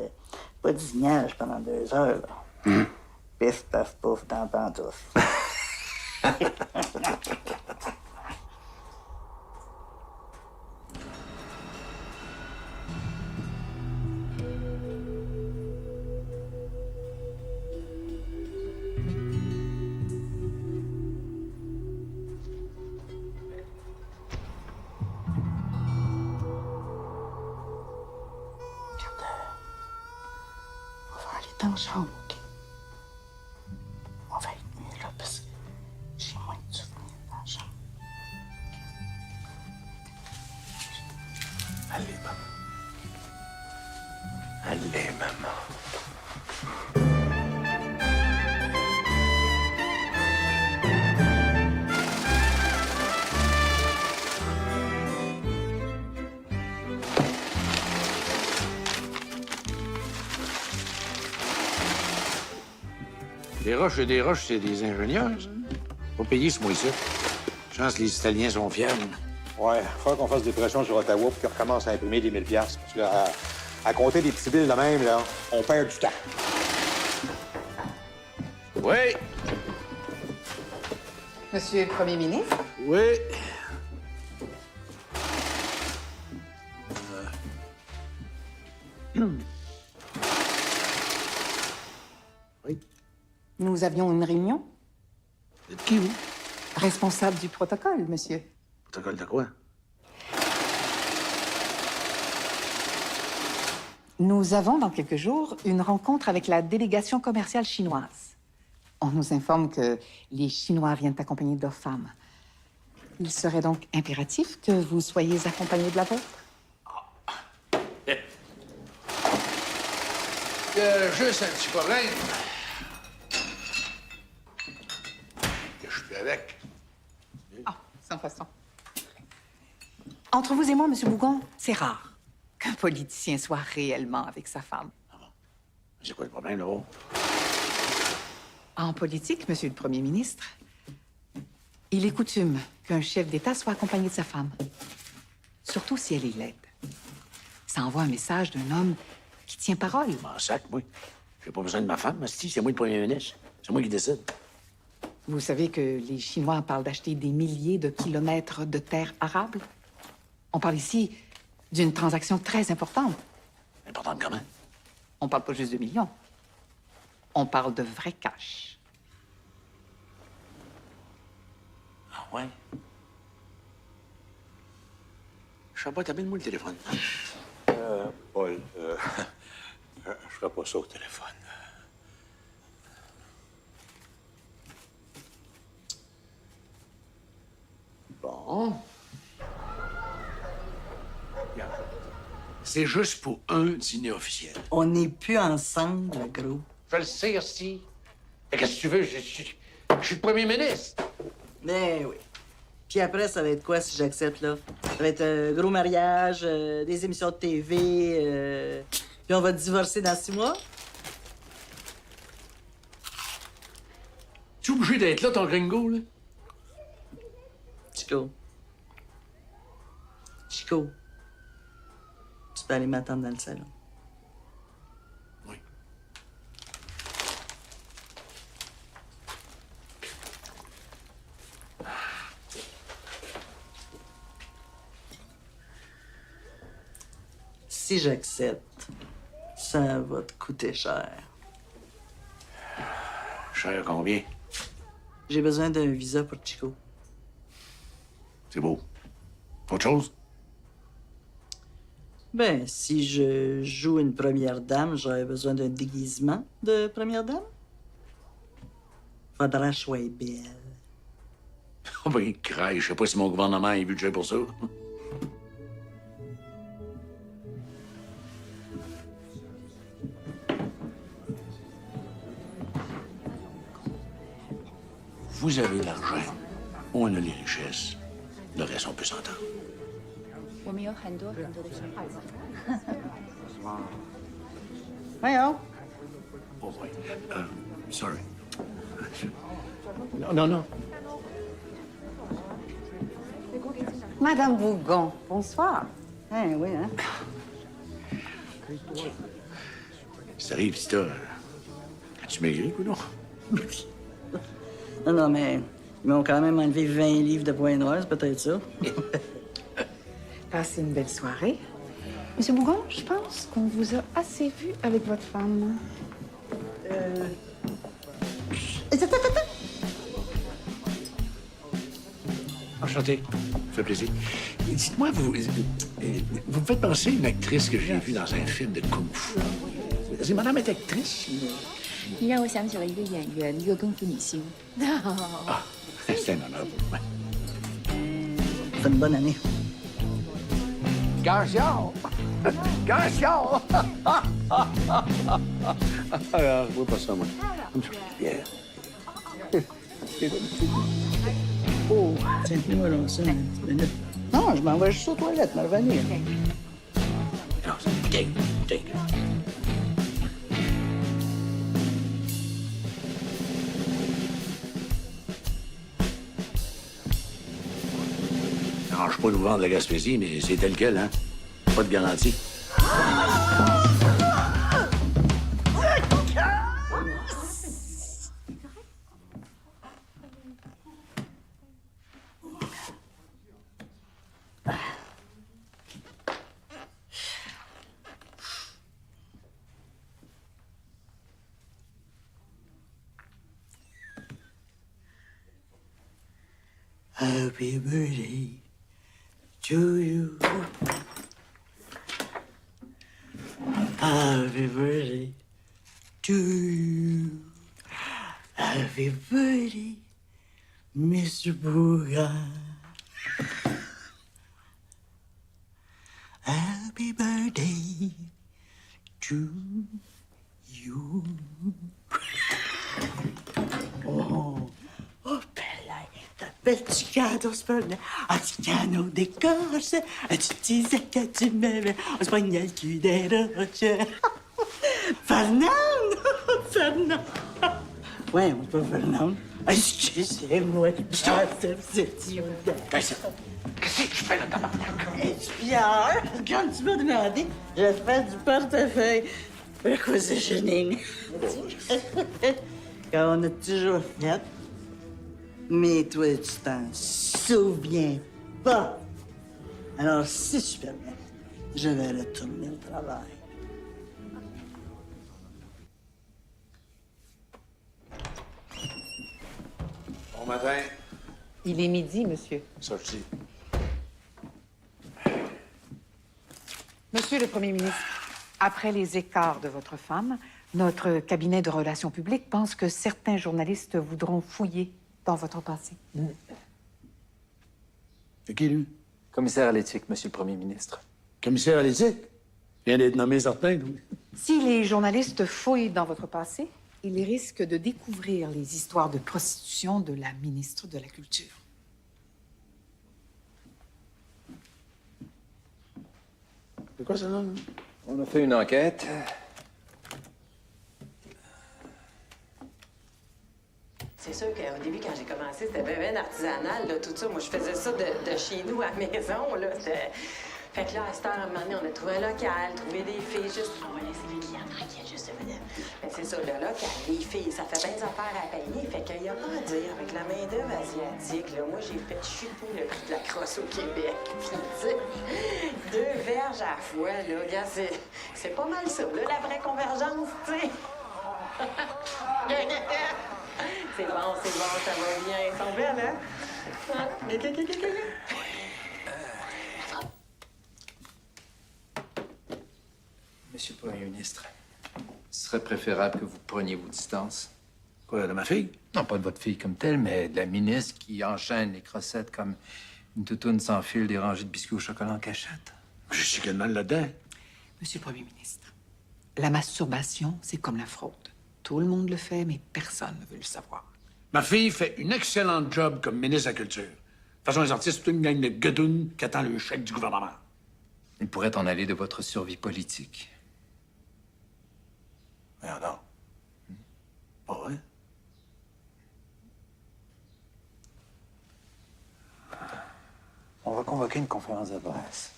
pas de zignage pendant 2 heures, là. Pif, paf, pouf, dans la pantoufle. Dans la chambre, OK? On va être mieux là parce que j'ai moins de souvenirs dans la chambre. Allez, maman. Allez, maman. Des roches et des roches, c'est des ingénieurs, ça. Pas payé ce mois-ci. Chance que les Italiens sont fiables. Ouais, il faudra qu'on fasse des pressions sur Ottawa pour qu'ils recommencent à imprimer des 1000$. Parce que à compter des petits billes de même, là, on perd du temps. Oui. Monsieur le Premier ministre? Oui. Nous avions une réunion. Vous êtes qui, vous? Responsable du protocole, monsieur. Protocole de quoi? Nous avons, dans quelques jours, une rencontre avec la délégation commerciale chinoise. On nous informe que les Chinois viennent accompagnés de leurs femmes. Il serait donc impératif que vous soyez accompagnés de la vôtre. Juste un petit problème. Que je suis avec. Ah, sans façon. Entre vous et moi, monsieur Bougon, c'est rare qu'un politicien soit réellement avec sa femme. C'est quoi le problème, là-haut? En politique, monsieur le Premier ministre, il est coutume qu'un chef d'État soit accompagné de sa femme. Surtout si elle est laide. Ça envoie un message d'un homme qui tient parole. Je m'en sac, moi. J'ai pas besoin de ma femme, Asti. C'est moi le premier ministre. C'est moi qui décide. Vous savez que les Chinois parlent d'acheter des milliers de kilomètres de terres arables? On parle ici d'une transaction très importante. Importante comment? On parle pas juste de millions. On parle de vrai cash. Ah ouais? Je sais pas, t'amènes-moi le téléphone. Paul, je ferai pas ça au téléphone. Bon. Regarde. C'est juste pour un dîner officiel. On n'est plus ensemble, gros. Je le sais, Asti. Qu'est-ce que tu veux? Je suis le premier ministre. Ben oui. Puis après, ça va être quoi si j'accepte, là? Ça va être un gros mariage, des émissions de TV, puis on va divorcer dans 6 mois? Tu es obligé d'être là, ton gringo, là? Chico. Chico. Tu peux aller m'attendre dans le salon. Oui. si j'accepte, ça va te coûter cher. Cher combien? J'ai besoin d'un visa pour Chico. C'est beau. Autre chose? Ben, si je joue une première dame, j'aurais besoin d'un déguisement de première dame. Faudra que je sois belle. Oh ben, crèche, je sais pas si mon gouvernement a un budget pour ça. Vous avez l'argent, on a les richesses. Le reste, on peut s'entendre. 我们有很多的小孩子。 Voyons. Oh, oui. Sorry. Non, non, non. Madame Bougon, bonsoir. Hein, oui, hein? Ça arrive, si t'as... As-tu maigri ou non? Non, non, mais ils m'ont quand même enlevé 20 livres de points noirs, c'est peut-être ça. Passez une belle soirée. Monsieur Bougon, je pense qu'on vous a assez vu avec votre femme. Enchanté. Ça fait plaisir. Dites-moi, vous me faites penser à une actrice que j'ai vue dans un film de Kung Fu. C'est madame est actrice? 你让我想起了一个演员，一个功夫女星。 Ah, c'est un honneur pour moi. Fais une bonne année. Garçon! Garçon! Ah, oui, pas ça, moi. Yeah. Oh, tiens-moi là, ça, une petite minute. Non, je m'en vais juste aux toilettes, me revenir. Non, c'est dingue, dingue. Non, je suis pas nous vendre la Gaspésie, mais c'est tel quel, hein? Pas de garantie. Happy birthday to you. Happy birthday to you. Happy birthday, Mr. Bougon. Happy birthday to you. Oh, oh, bella. T'appelles-tu cadeau, c'est pas vrai? Un petit canot d'écorce, tu disais que tu m'aimais, on se pognait le cul des roches. Fernand! Fernand! Ouais, on peut Fernand. Excusez-moi, c'est idiot. Qu'est-ce que je fais là, tabarnak? Pierre, quand tu m'as demandé, j'ai fait du portefeuille. Requisitioning. Qu'on a toujours fait. Mais toi, tu t'en souviens pas. Alors, si tu permets, je vais retourner au travail. Bon matin. Il est midi, monsieur. Sorti. Monsieur le Premier ministre, après les écarts de votre femme, notre cabinet de relations publiques pense que certains journalistes voudront fouiller dans votre passé. C'est qui, lui? Commissaire à l'éthique, Monsieur le Premier ministre. Commissaire à l'éthique? Vient d'être nommé certain, lui. Si les journalistes fouillent dans votre passé, ils risquent de découvrir les histoires de prostitution de la ministre de la Culture. C'est quoi ça, là? On a fait une enquête. C'est sûr qu'au début, quand j'ai commencé, c'était bien artisanal, là, tout ça. Moi, je faisais ça de chez nous, à la maison, là. Fait que là, à cette heure, à un moment donné, on a trouvé un local, trouvé des filles, juste... On va laisser les clients tranquilles, juste venir. Mais c'est ça, le local, les filles, ça fait bien belles affaires à payer, fait qu'il n'y a pas à dire. Avec la main-d'œuvre asiatique, là, moi, j'ai fait chuter le prix de la crosse au Québec. Puis, tu sais, 2 verges à la fois, là, regarde, c'est pas mal ça, là, la vraie convergence, tu sais. C'est bon, ça va bien. Ils sont belles, hein? Monsieur le Premier ministre, ce serait préférable que vous preniez vos distances. Quoi, de ma fille? Non, pas de votre fille comme telle, mais de la ministre qui enchaîne les crossettes comme une toutoune sans fil des rangées de biscuits au chocolat en cachette. Je suis quel mal là-dedans? Monsieur le Premier ministre, la masturbation, c'est comme la fraude. Tout le monde le fait, mais personne ne veut le savoir. Ma fille fait une excellente job comme ministre de la Culture. De toute façon, les artistes, c'est toute une gang de guedounes qui attend le chèque du gouvernement. Il pourrait en aller de votre survie politique. Merde, non. Pas vrai? On va convoquer une conférence de presse.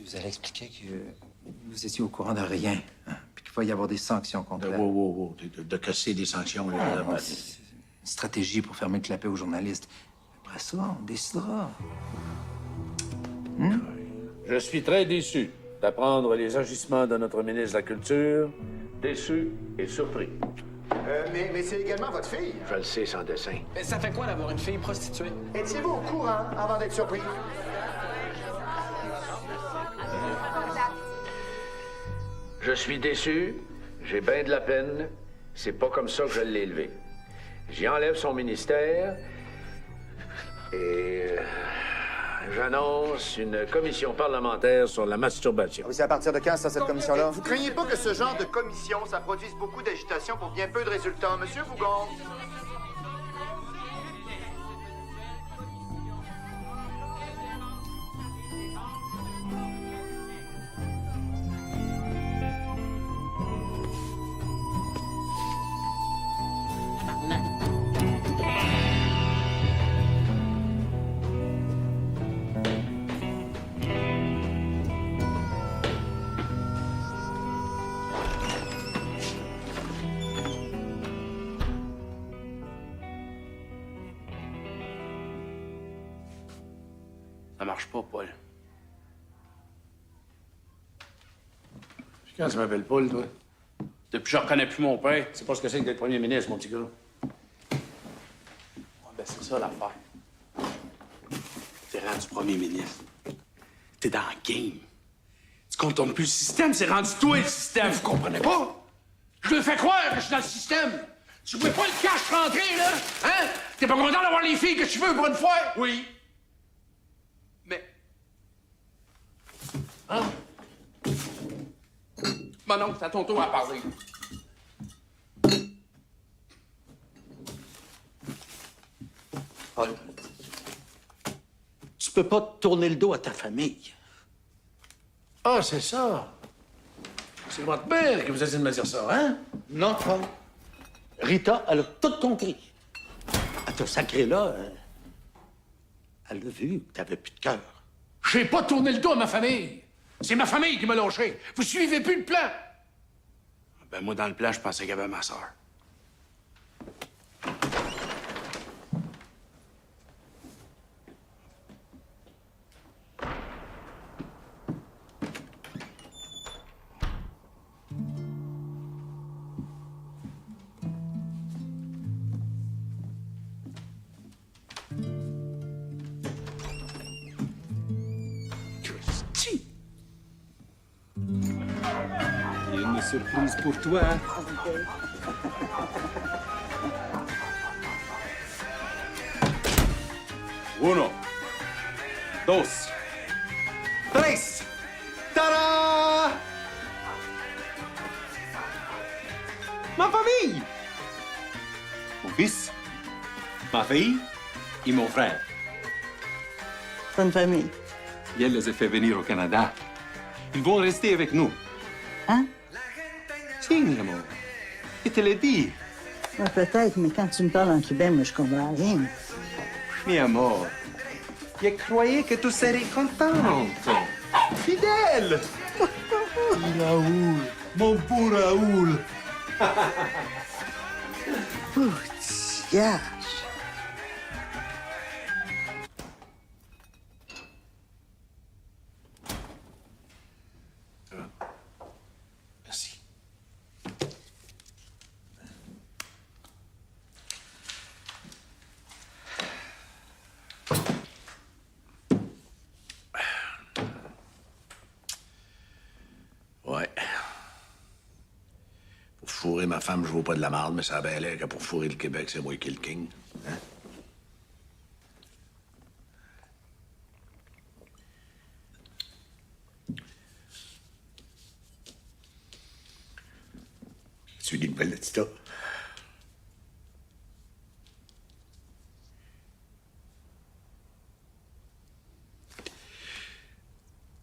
Vous allez expliquer que vous étiez au courant de rien, hein, puis qu'il va y avoir des sanctions contre elle. De casser des sanctions. Là, c'est une stratégie pour fermer le clapet aux journalistes. Après ça, on décidera. Je suis très déçu d'apprendre les agissements de notre ministre de la Culture. Déçu et surpris. Mais c'est également votre fille. Je le sais, sans dessin. Mais ça fait quoi d'avoir une fille prostituée? Étiez-vous au courant avant d'être surpris? Je suis déçu, j'ai bien de la peine. C'est pas comme ça que je l'ai élevé. J'y enlève son ministère et j'annonce une commission parlementaire sur la masturbation. Oui, c'est à partir de quand, ça, cette commission-là? Vous craignez pas que ce genre de commission, ça produise beaucoup d'agitation pour bien peu de résultats, Monsieur Bougon? Ça marche pas, Paul. Quand tu m'appelles Paul, toi? Depuis que je reconnais plus mon père. C'est pas ce que c'est que d'être premier ministre, mon petit gars. Ouais, ben c'est ça l'affaire. T'es rendu premier ministre. T'es dans le game. Tu contournes plus le système, c'est rendu toi le système, vous comprenez pas? Je le fais croire que je suis dans le système. Tu pouvais pas le cash rentrer, là? Hein? T'es pas content d'avoir les filles que tu veux pour une fois? Oui. Mais... Hein? Mon oncle, c'est à ton tour à parler. Paul, tu peux pas tourner le dos à ta famille. Ah, c'est ça. C'est votre mère qui vous a dit de me dire ça, hein? Non, Paul. Rita, elle a tout compris. Elle t'a sacré là. Elle a vu que t'avais plus de cœur. J'ai pas tourné le dos à ma famille. C'est ma famille qui m'a lâché. Vous suivez plus le plan. Ben, moi, dans le plan, je pensais qu'il y avait ma sœur. Il y a une surprise pour toi. Uno, dos, tres. Tada! Ma famille! Mon fils, ma fille et mon frère. Bonne famille. Elle les a fait venir au Canada. Ils vont rester avec nous. Hein? Si, mi amour. Je te l'ai dit. Ouais, peut-être, mais quand tu me parles en cubain, moi, je comprends rien. Mi amour. Je croyais que tu serais contente. Fidèle. Raoul, mon beau Raoul. Outillage. Merci. Ouais. Pour fourrer ma femme, je vaux pas de la marde, mais ça a bien l'air que pour fourrer le Québec, c'est moi qui est le king. Hein? Tu des nouvelles de Tita?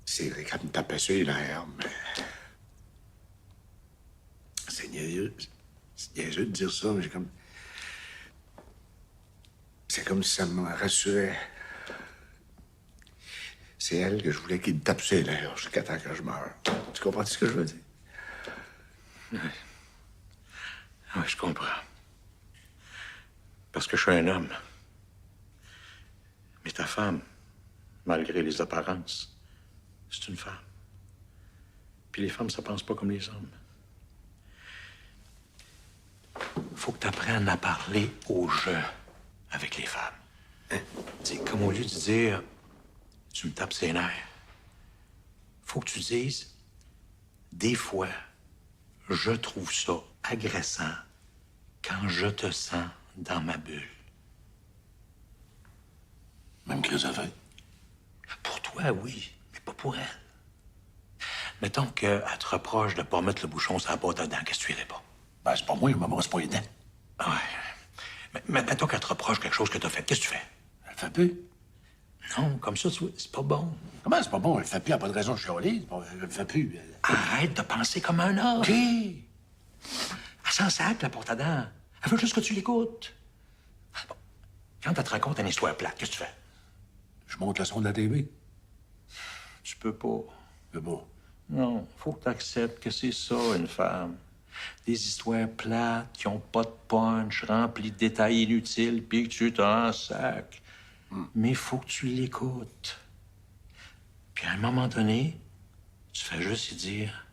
C'est vrai qu'elle me tapait sur les nerfs, mais... C'est niaiseux. C'est niaiseux de dire ça, mais j'ai comme... C'est comme si ça me rassurait. C'est elle que je voulais qu'il me tape sur les nerfs jusqu'à temps que je meure. Tu comprends ce que je veux dire? Oui, je comprends. Parce que je suis un homme. Mais ta femme, malgré les apparences, c'est une femme. Puis les femmes, ça pense pas comme les hommes. Faut que tu apprennes à parler au jeu avec les femmes. Hein? C'est comme au lieu de dire « tu me tapes ses nerfs », faut que tu dises « des fois, je trouve ça agressant quand je te sens dans ma bulle. » Même que ça fait. Pour toi, oui, mais pas pour elle. Mettons qu'elle te reproche de pas mettre le bouchon sur la boîte à dents, qu'est-ce que tu irais pas? Ben, c'est pas moi, je me brosse pas les dents. Ouais. Mais mettons qu'elle te reproche quelque chose que t'as fait, qu'est-ce que tu fais? Elle le fait plus. Non, comme ça, c'est pas bon. Comment c'est pas bon? Elle le fait plus, elle n'a pas de raison de chialer. Elle le fait plus. Arrête de penser comme un homme. OK. Elle s'en sac, la porte à dents. Elle veut juste que tu l'écoutes. Bon. Quand elle te raconte une histoire plate, qu'est-ce que tu fais? Je monte le son de la TV. Tu peux pas. Tu peux pas. Non, faut que tu acceptes que c'est ça, une femme. Des histoires plates qui ont pas de punch, remplies de détails inutiles, puis que tu t'en sac. Mais il faut que tu l'écoutes. Puis à un moment donné, tu fais juste y dire...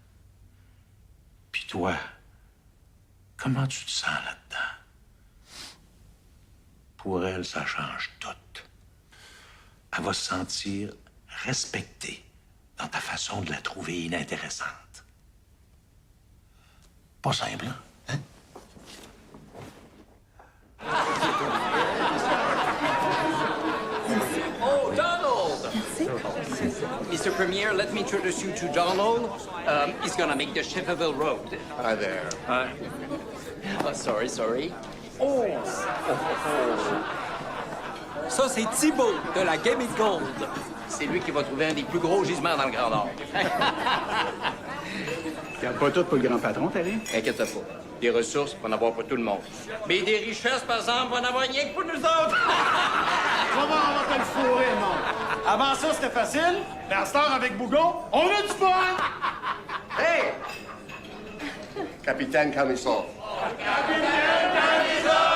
Puis toi, comment tu te sens là-dedans? Pour elle, ça change tout. Elle va se sentir respectée dans ta façon de la trouver inintéressante. Pas simple, hein? Oh, Donald! Mr. Premier, let me introduce you to Donald. He's gonna make the Chefferville Road. Hi there. Hi. Oh, sorry. Oh! Ça, c'est Thibault de la Game of Gold. C'est lui qui va trouver un des plus gros gisements dans le Grand Nord. Garde pas tout pour le grand patron, Terry. Inquiète pas. Des ressources, on va en avoir pour tout le monde. Mais des richesses, par exemple, on va en avoir rien que pour nous autres. On va te le fourrer, mon. Avant ça, c'était facile. Mais à cette heure, avec Bougon, on a du fun! Hey! Capitaine Camisson. Capitaine Camisson!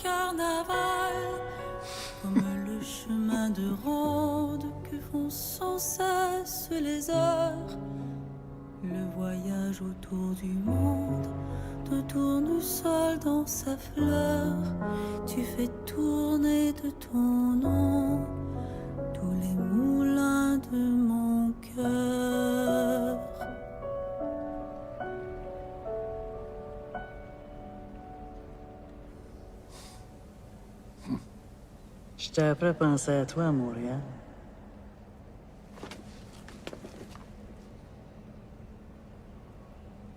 carnaval, comme le chemin de ronde que font sans cesse les heures. Le voyage autour du monde te tournesol dans sa fleur. Tu fais tourner de ton nom tous les moulins de mon cœur. Je t'ai appris à penser à toi à Montréal.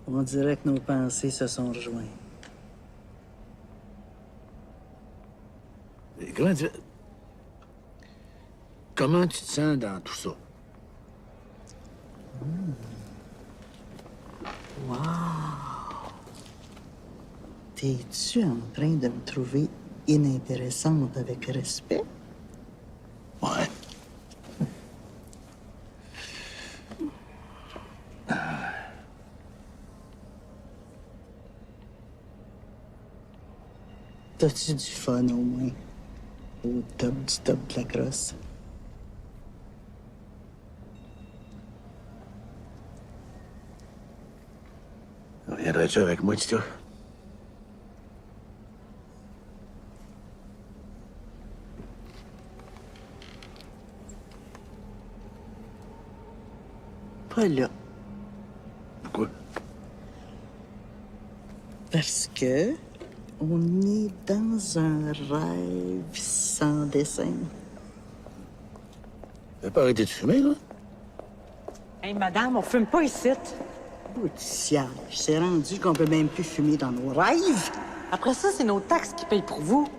On dirait que nos pensées se sont rejointes. Comment tu te sens dans tout ça? Wow! T'es-tu en train de me trouver inintéressante avec respect? Ouais. T'as-tu du fun au moins? Au top du top de la crosse? Reviendrais-tu avec moi, Tita? Pas là. Pourquoi? Parce que on est dans un rêve sans dessin. T'as pas arrêté de fumer, là? Hey, madame, on fume pas ici. Oh, du ciel, c'est rendu qu'on peut même plus fumer dans nos rêves. Après ça, c'est nos taxes qui payent pour vous.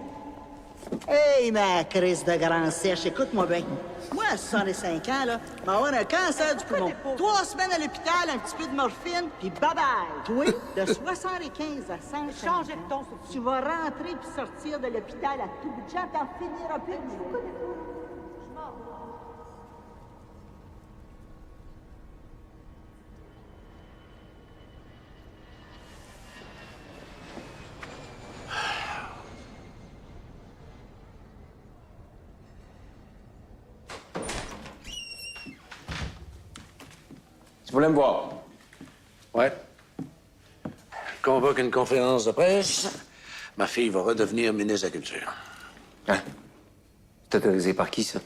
Hey, ma crise de grand sèche, écoute-moi bien. Moi, à 65 ans, là, je vais avoir un cancer du poumon. 3 semaines à l'hôpital, un petit peu de morphine, puis bye-bye. Toi, de 75 à 100, changer de ton. Tu vas rentrer puis sortir de l'hôpital à tout bout de champ, t'en finiras plus. Tu voulais me voir? Ouais. Je convoque une conférence de presse. Ma fille va redevenir ministre de la Culture. Hein? C'est autorisé par qui, ça?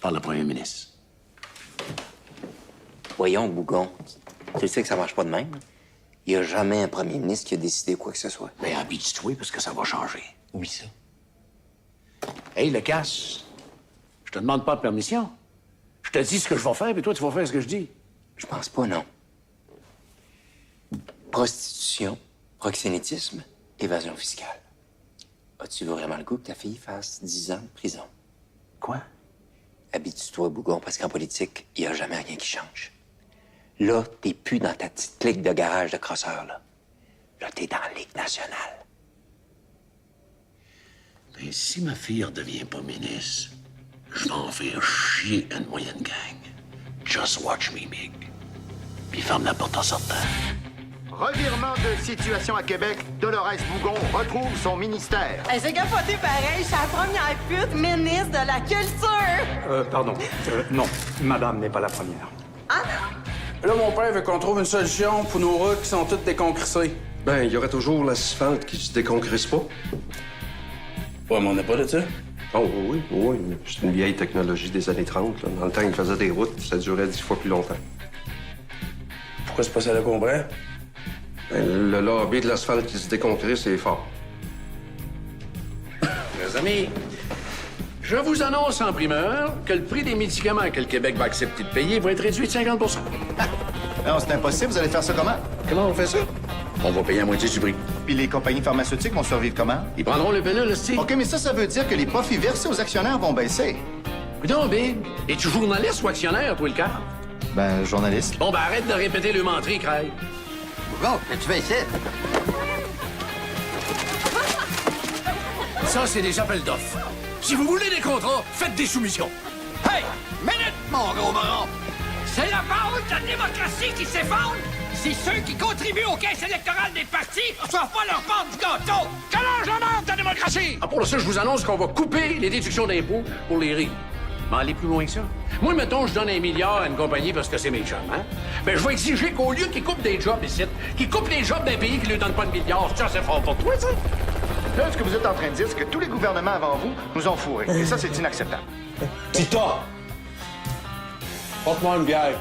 Par le premier ministre. Voyons, Bougon, tu sais que ça marche pas de même. Il n'y a jamais un premier ministre qui a décidé quoi que ce soit. Mais habitue-toi parce que ça va changer. Oui, ça. Hey, le casse. Je te demande pas de permission. Je te dis ce que je vais faire, puis toi, tu vas faire ce que je dis. Je pense pas, non. Prostitution, proxénétisme, évasion fiscale. As-tu vraiment le goût que ta fille fasse 10 ans de prison? Quoi? Habitue-toi, Bougon, parce qu'en politique, il n'y a jamais rien qui change. Là, t'es plus dans ta petite clique de garage de crosseurs, là. Là, t'es dans la Ligue nationale. Mais si ma fille redevient pas ministre, je vais en faire chier une moyenne gang. Just watch me, Big. Puis ferme la porte en sortant. Revirement de situation à Québec, Dolores Bougon retrouve son ministère. Hey, c'est capoté pareil, je suis la première pute ministre de la culture! Pardon. Non, madame n'est pas la première. Ah Là, mon père veut qu'on trouve une solution pour nos routes qui sont toutes déconcrissées. Ben, il y aurait toujours l'asphalte qui se déconcrisse pas. Ouais, mais on n'a pas de ça. Oh, oui, oui. C'est une vieille technologie des années 30. Là. Dans le temps, ils faisaient des routes, ça durait 10 fois plus longtemps. Pourquoi c'est pas ça là qu'on prend? Ben, le lobby de l'asphalte qui se déconcrisse est fort. Mes amis, je vous annonce en primeur que le prix des médicaments que le Québec va accepter de payer va être réduit de 50 Non, c'est impossible. Vous allez faire ça comment? Comment on fait ça? On va payer à moitié du prix. Puis les compagnies pharmaceutiques vont survivre comment? Ils prendront le pénal, aussi. OK, mais ça veut dire que les profits versés aux actionnaires vont baisser. Non, Big. Es-tu journaliste ou actionnaire, toi, le cas? Ben, journaliste. Bon, ben arrête de répéter le menterie, Craig. Bon, tu fais ici. Ça, c'est des appels d'offres. Si vous voulez des contrats, faites des soumissions. Hey! Minute, mon gros baron! C'est la parole de la démocratie qui s'effondre! C'est ceux qui contribuent aux caisses électorales des partis ne reçoivent pas leur part du gâteau! Challenge la merde de la démocratie! Ah, pour ça, je vous annonce qu'on va couper les déductions d'impôts pour les riches. Mais aller plus loin que ça. Moi, mettons, je donne 1 milliard à une compagnie parce que c'est mes chums, hein? Ben, je vais exiger qu'au lieu qu'ils coupent des jobs ici, qu'ils coupent les jobs d'un pays qui lui donne pas de milliards. Ça, c'est fort pour toi, ça? Là, ce que vous êtes en train de dire, c'est que tous les gouvernements avant vous nous ont fourrés. Et ça, c'est inacceptable. Tita! Porte-moi une bière.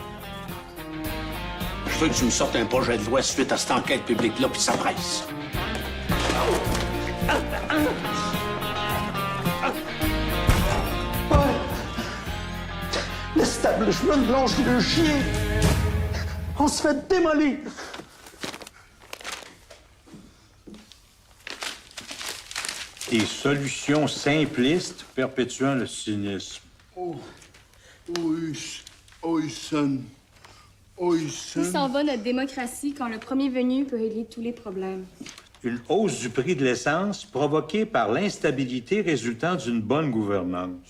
Je veux que tu me sortes un projet de loi suite à cette enquête publique-là, puis ça presse. L'establishment blanche le chien. On se fait démolir. Des solutions simplistes perpétuant le cynisme. Où s'en va notre démocratie quand le premier venu peut régler tous les problèmes? Une hausse du prix de l'essence provoquée par l'instabilité résultant d'une bonne gouvernance.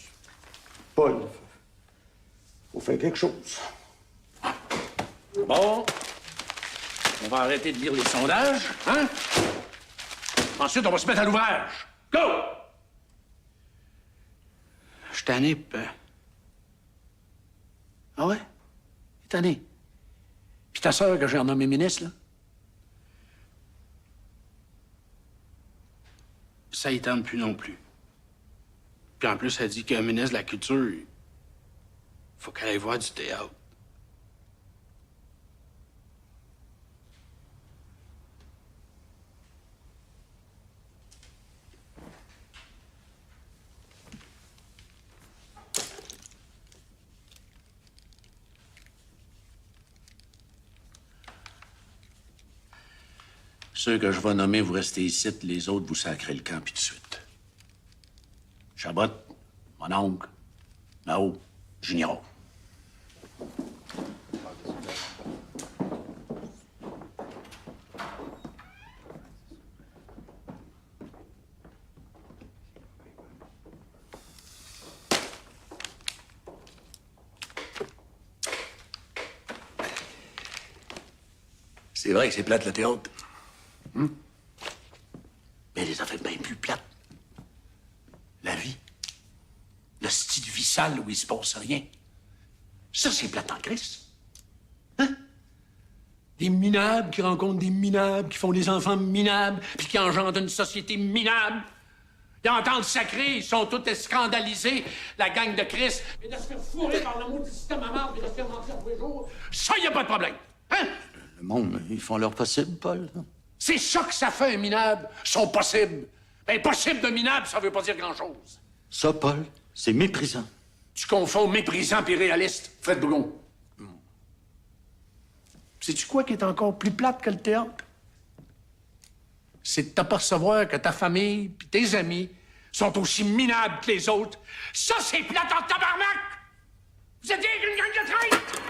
Paul, faut faire quelque chose. Bon. On va arrêter de lire les sondages, hein? Ensuite, on va se mettre à l'ouvrage. Go! Je suis tanné, Ah ouais? T'es tanné. Puis ta sœur que j'ai renommée ministre, là? Ça y tente plus non plus. Puis en plus, elle dit qu'un ministre de la Culture, faut qu'elle aille voir du théâtre. Ceux que je vais nommer, vous restez ici, les autres, vous sacrez le camp, puis de suite. Chabot, mon oncle, Mao, Junior. C'est vrai que c'est plate, le théâtre. Mais les affaires bien plus plates. La vie. Le style de vie sale où il se passe rien. Ça, c'est plate en Christ. Hein? Des minables qui rencontrent des minables, qui font des enfants minables, puis qui engendrent une société minable. Ils entendent sacré, ils sont tous scandalisés, la gang de Christ. Mais de se faire fourrer par le mot du système à marde et de se faire mentir tous les jours, ça, y a pas de problème. Hein? Le monde, ils font leur possible, Paul. C'est ça que ça fait, un minable, son possible. Ben, possible de minable, ça veut pas dire grand-chose. Ça, Paul, c'est méprisant. Tu confonds méprisant et réaliste, Fred Bougon. Sais-tu quoi qui est encore plus plate que le théâtre? C'est de t'apercevoir que ta famille puis tes amis sont aussi minables que les autres. Ça, c'est plate en tabarnak! Vous êtes une gang de traîtres!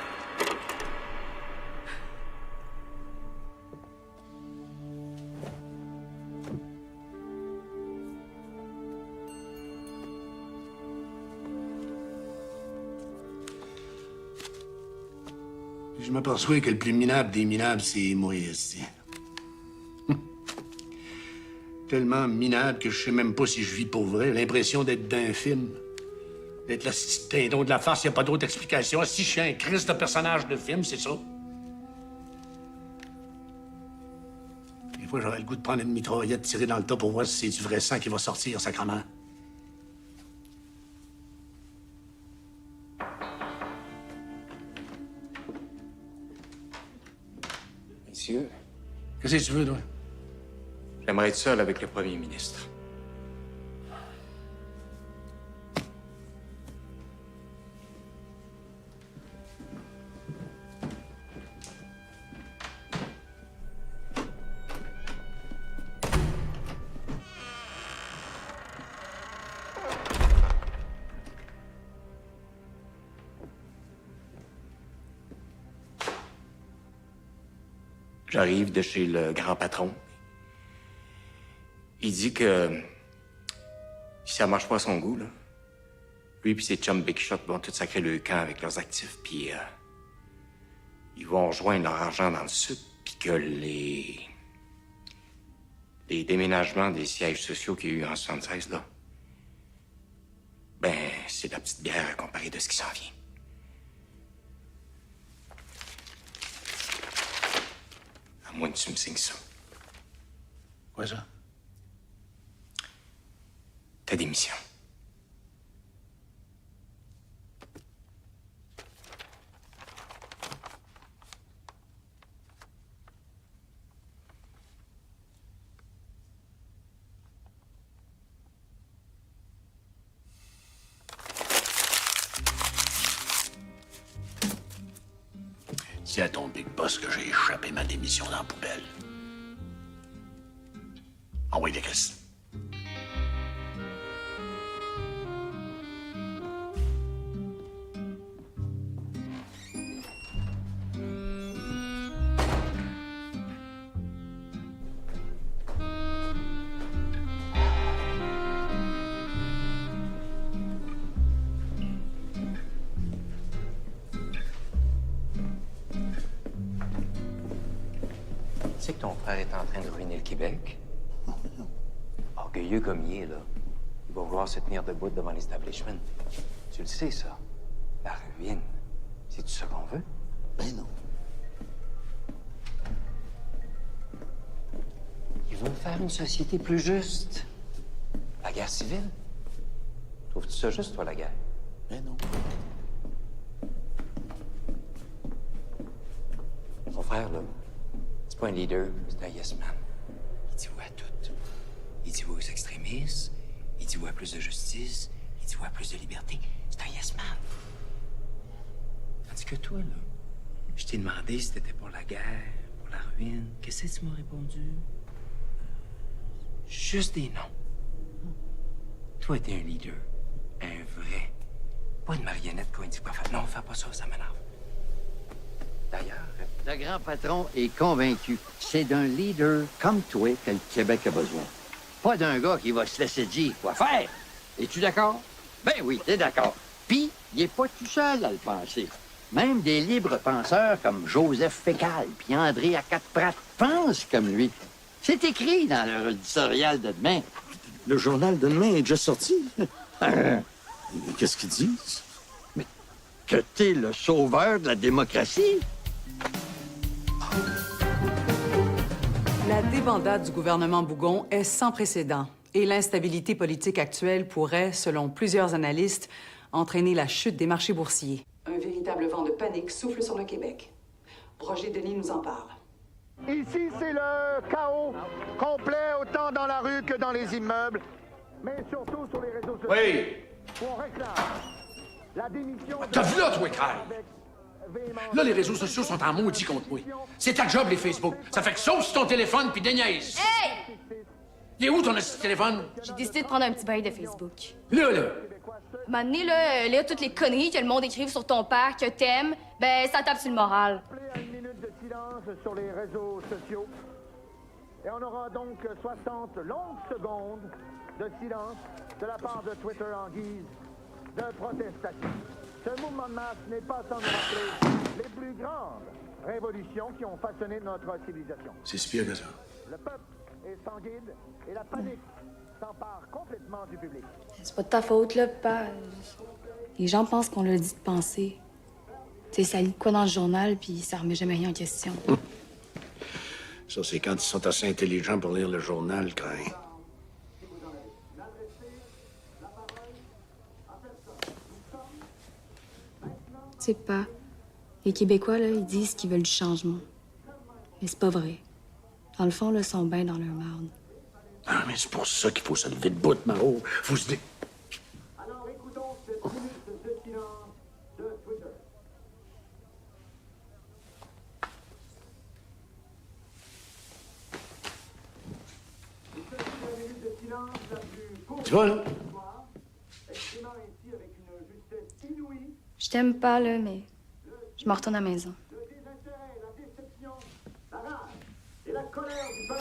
Je m'aperçois que le plus minable des minables, c'est moi, ici. Tellement minable que je sais même pas si je vis pour vrai. L'impression d'être dans un film. D'être le petit dindon de la farce, y a pas d'autre explication. Si je suis un Christ de personnage de film, c'est ça. Des fois, j'aurais le goût de prendre une mitraillette, tirer dans le tas pour voir si c'est du vrai sang qui va sortir, sacrement. Monsieur, Qu'est-ce que tu veux, toi? j'aimerais être seul avec le premier ministre. J'arrive de chez le grand patron. Il dit que si ça marche pas à son goût, là, lui et ses chums Big Shot vont tout sacrer le camp avec leurs actifs, puis ils vont rejoindre leur argent dans le sud. que les déménagements des sièges sociaux qu'il y a eu en 76, là, ben, c'est de la petite bière comparée de ce qui s'en vient. À moins que tu me signes ça. Quoi, ça? Ta démission. C'est à ton big boss que j'ai échappé ma démission dans la poubelle. Envoie des Chris. Tu sais que ton frère est en train de ruiner le Québec? Orgueilleux comme il est, là, il va vouloir se tenir debout devant l'establishment. Tu le sais, ça. La ruine. C'est tout ça qu'on veut? Ben non. Ils veulent faire une société plus juste. La guerre civile? Trouves-tu ça juste, toi, la guerre? Ben non. Mon frère, là, c'est pas un leader, c'est un yes man. Il dit oui à tout. Il dit oui aux extrémistes, il dit oui à plus de justice, il dit oui à plus de liberté. C'est un yes man. Tandis que toi, là, je t'ai demandé si t'étais pour la guerre, pour la ruine. Qu'est-ce que tu m'as répondu? Juste des noms. Toi, t'es un leader. Un vrai. Pas une marionnette qu'on dit quoi faire. Non, fais pas ça, ça m'énerve. D'ailleurs, le grand patron est convaincu que c'est d'un leader comme toi que le Québec a besoin. Pas d'un gars qui va se laisser dire quoi faire. Es-tu d'accord? Ben oui, t'es d'accord. Puis, il est pas tout seul à le penser. Même des libres penseurs comme Joseph Fécal puis André à Quatre-Prates pensent comme lui. C'est écrit dans leur éditorial de demain. Le journal de demain est déjà sorti. Qu'est-ce qu'ils disent? Mais que t'es le sauveur de la démocratie? La débandade du gouvernement Bougon est sans précédent et l'instabilité politique actuelle pourrait, selon plusieurs analystes, entraîner la chute des marchés boursiers. Un véritable vent de panique souffle sur le Québec. Roger Denis nous en parle. Ici, c'est le chaos complet, autant dans la rue que dans les immeubles, mais surtout sur les réseaux sociaux. Oui. On réclame la démission... T'as vu là, toi, Kyle? Là, les réseaux sociaux sont en maudit contre moi. C'est ta job, les Facebook. Ça fait que sauf sur ton téléphone puis des niaises. Hey! Il est où ton petit téléphone? J'ai décidé de prendre un petit bail de Facebook. Là. À un moment donné, là, toutes les conneries que le monde écrive sur ton père, que t'aimes, ben, ça tape sur le moral. Une minute de silence sur les réseaux sociaux. Et on aura donc 60 longues secondes de silence de la part de Twitter en guise de protestation. Ce mouvement de masse n'est pas sans nous rappeler les plus grandes révolutions qui ont façonné notre civilisation. C'est si pire que ça. Le peuple est sans guide et la panique s'empare complètement du public. C'est pas de ta faute, là, papa. Les gens pensent qu'on leur dit de penser. Tu sais, ça lit de quoi dans le journal, puis ça remet jamais rien en question. Ça, c'est quand ils sont assez intelligents pour lire le journal, quand même. Tu sais pas. Les Québécois, là, ils disent qu'ils veulent du changement. Mais c'est pas vrai. Dans le fond, là, ils sont bien dans leur marde. Ah, mais c'est pour ça qu'il faut se lever de bout, Maro. Faut se dire... Alors écoutons cette minute de silence de Twitter. Tu vois, là? Je t'aime pas, là, mais je m'en retourne à la maison.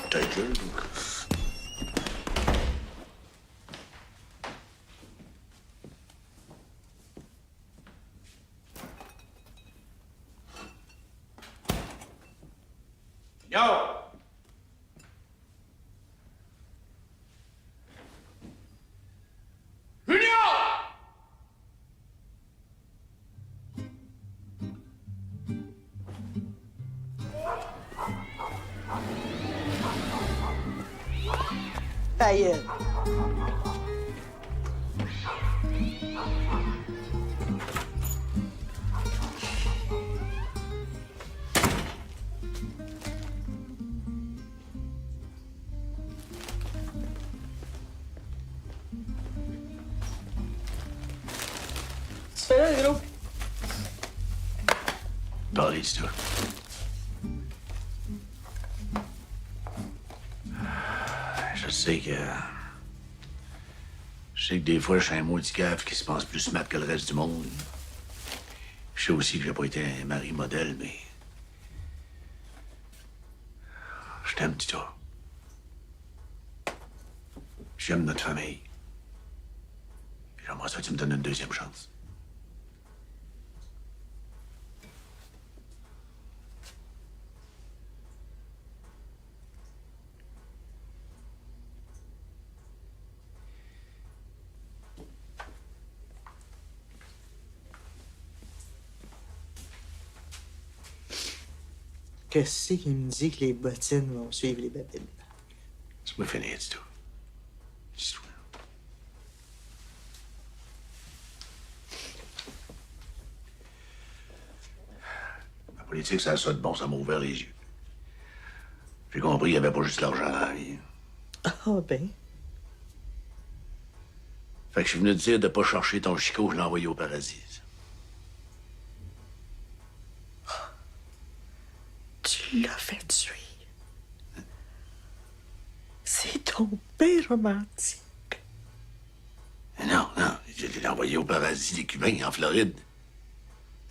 Ta gueule. Yo! Junior! Ta gueule. Tu fais là, gros? Balise-toi. Je sais que des fois, je suis un maudit gaffe qui se pense plus smart que le reste du monde. Je sais aussi que j'ai pas été un mari modèle, mais... Je t'aime, Tito. J'aime notre famille. J'aimerais ça que tu me donnes une deuxième chance. Qu'est-ce qui me dit que les bottines vont suivre les babines? C'est moi finir, Tito. Dis-toi. La politique, ça a ça de bon, ça m'a ouvert les yeux. J'ai compris qu'il n'y avait pas juste l'argent dans la vie. Ah ben. Fait que je suis venu te dire de pas chercher ton chicot, je l'ai envoyé au paradis. Tu l'as fait tuer. C'est ton père romantique. Non, je l'ai envoyé au paradis des Cubains, en Floride.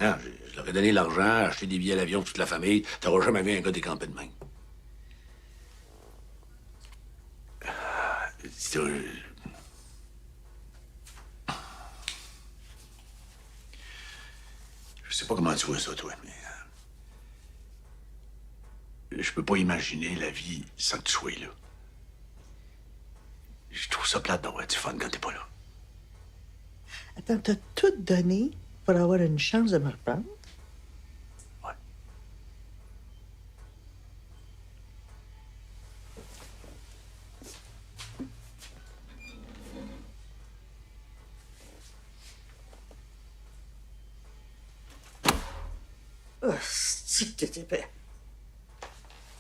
Non, je leur ai donné l'argent, acheté des billets à l'avion pour toute la famille. T'auras jamais vu un gars décampé de même. Je sais pas comment tu vois ça, toi, mais... Je peux pas imaginer la vie sans que tu sois là. Je trouve ça plate d'avoir du fun quand t'es pas là. Attends, t'as tout donné pour avoir une chance de me reprendre? Ouais. Oh, si t'étais pas...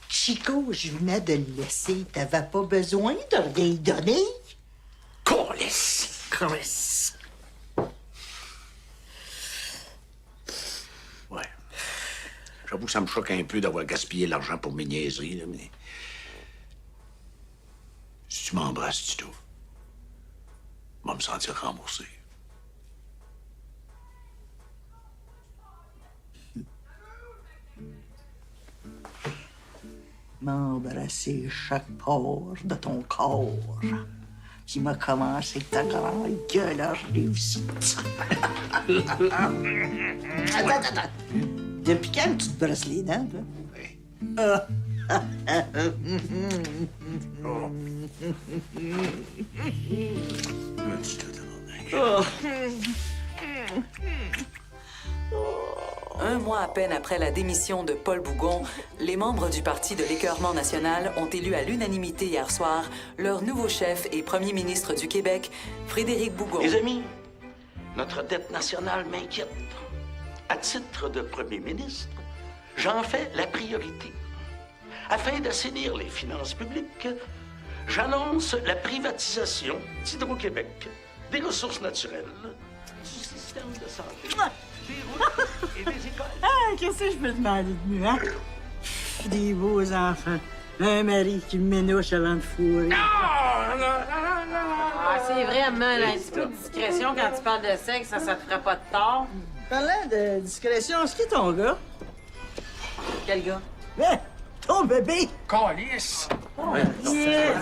Chico, je venais de le laisser. T'avais pas besoin de rien donner? Câlisse! Câlisse! Ouais. J'avoue que ça me choque un peu d'avoir gaspillé l'argent pour mes niaiseries, là, mais... Si tu m'embrasses, Tito, je vais me sentir remboursé. M'embrasser chaque pore de ton corps. Tu m'as commencé ta grande gueule à réussite. Attends. Depuis quand tu te brosses les dents, toi? Un mois à peine après la démission de Paul Bougon, les membres du Parti de l'Écœurement national ont élu à l'unanimité hier soir leur nouveau chef et premier ministre du Québec, Frédéric Bougon. Les amis, notre dette nationale m'inquiète. À titre de premier ministre, j'en fais la priorité. Afin d'assainir les finances publiques, j'annonce la privatisation d'Hydro-Québec, des ressources naturelles, du système de santé, des routes et des écoles. Ah, qu'est-ce que je peux demander de mieux, hein? Des beaux enfants. Un mari qui me ménouche avant de fourrer. Ah, c'est vraiment, là, un petit peu de discrétion quand tu parles de sexe, ça te ferait pas de tort. Parlant de discrétion, est-ce qui est ton gars? Quel gars? Hein? Ton bébé! Calice! Yes!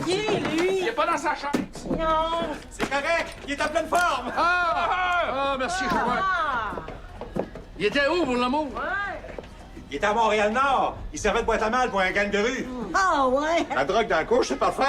Qui est lui? Il est pas dans sa chambre. Non! C'est correct, il est en pleine forme. Ah, merci, Joël. Il était où, pour l'amour? Il était à Montréal-Nord. Il servait de boîte à mal pour un gang de rue. Ah ouais? La drogue dans la couche, c'est parfait.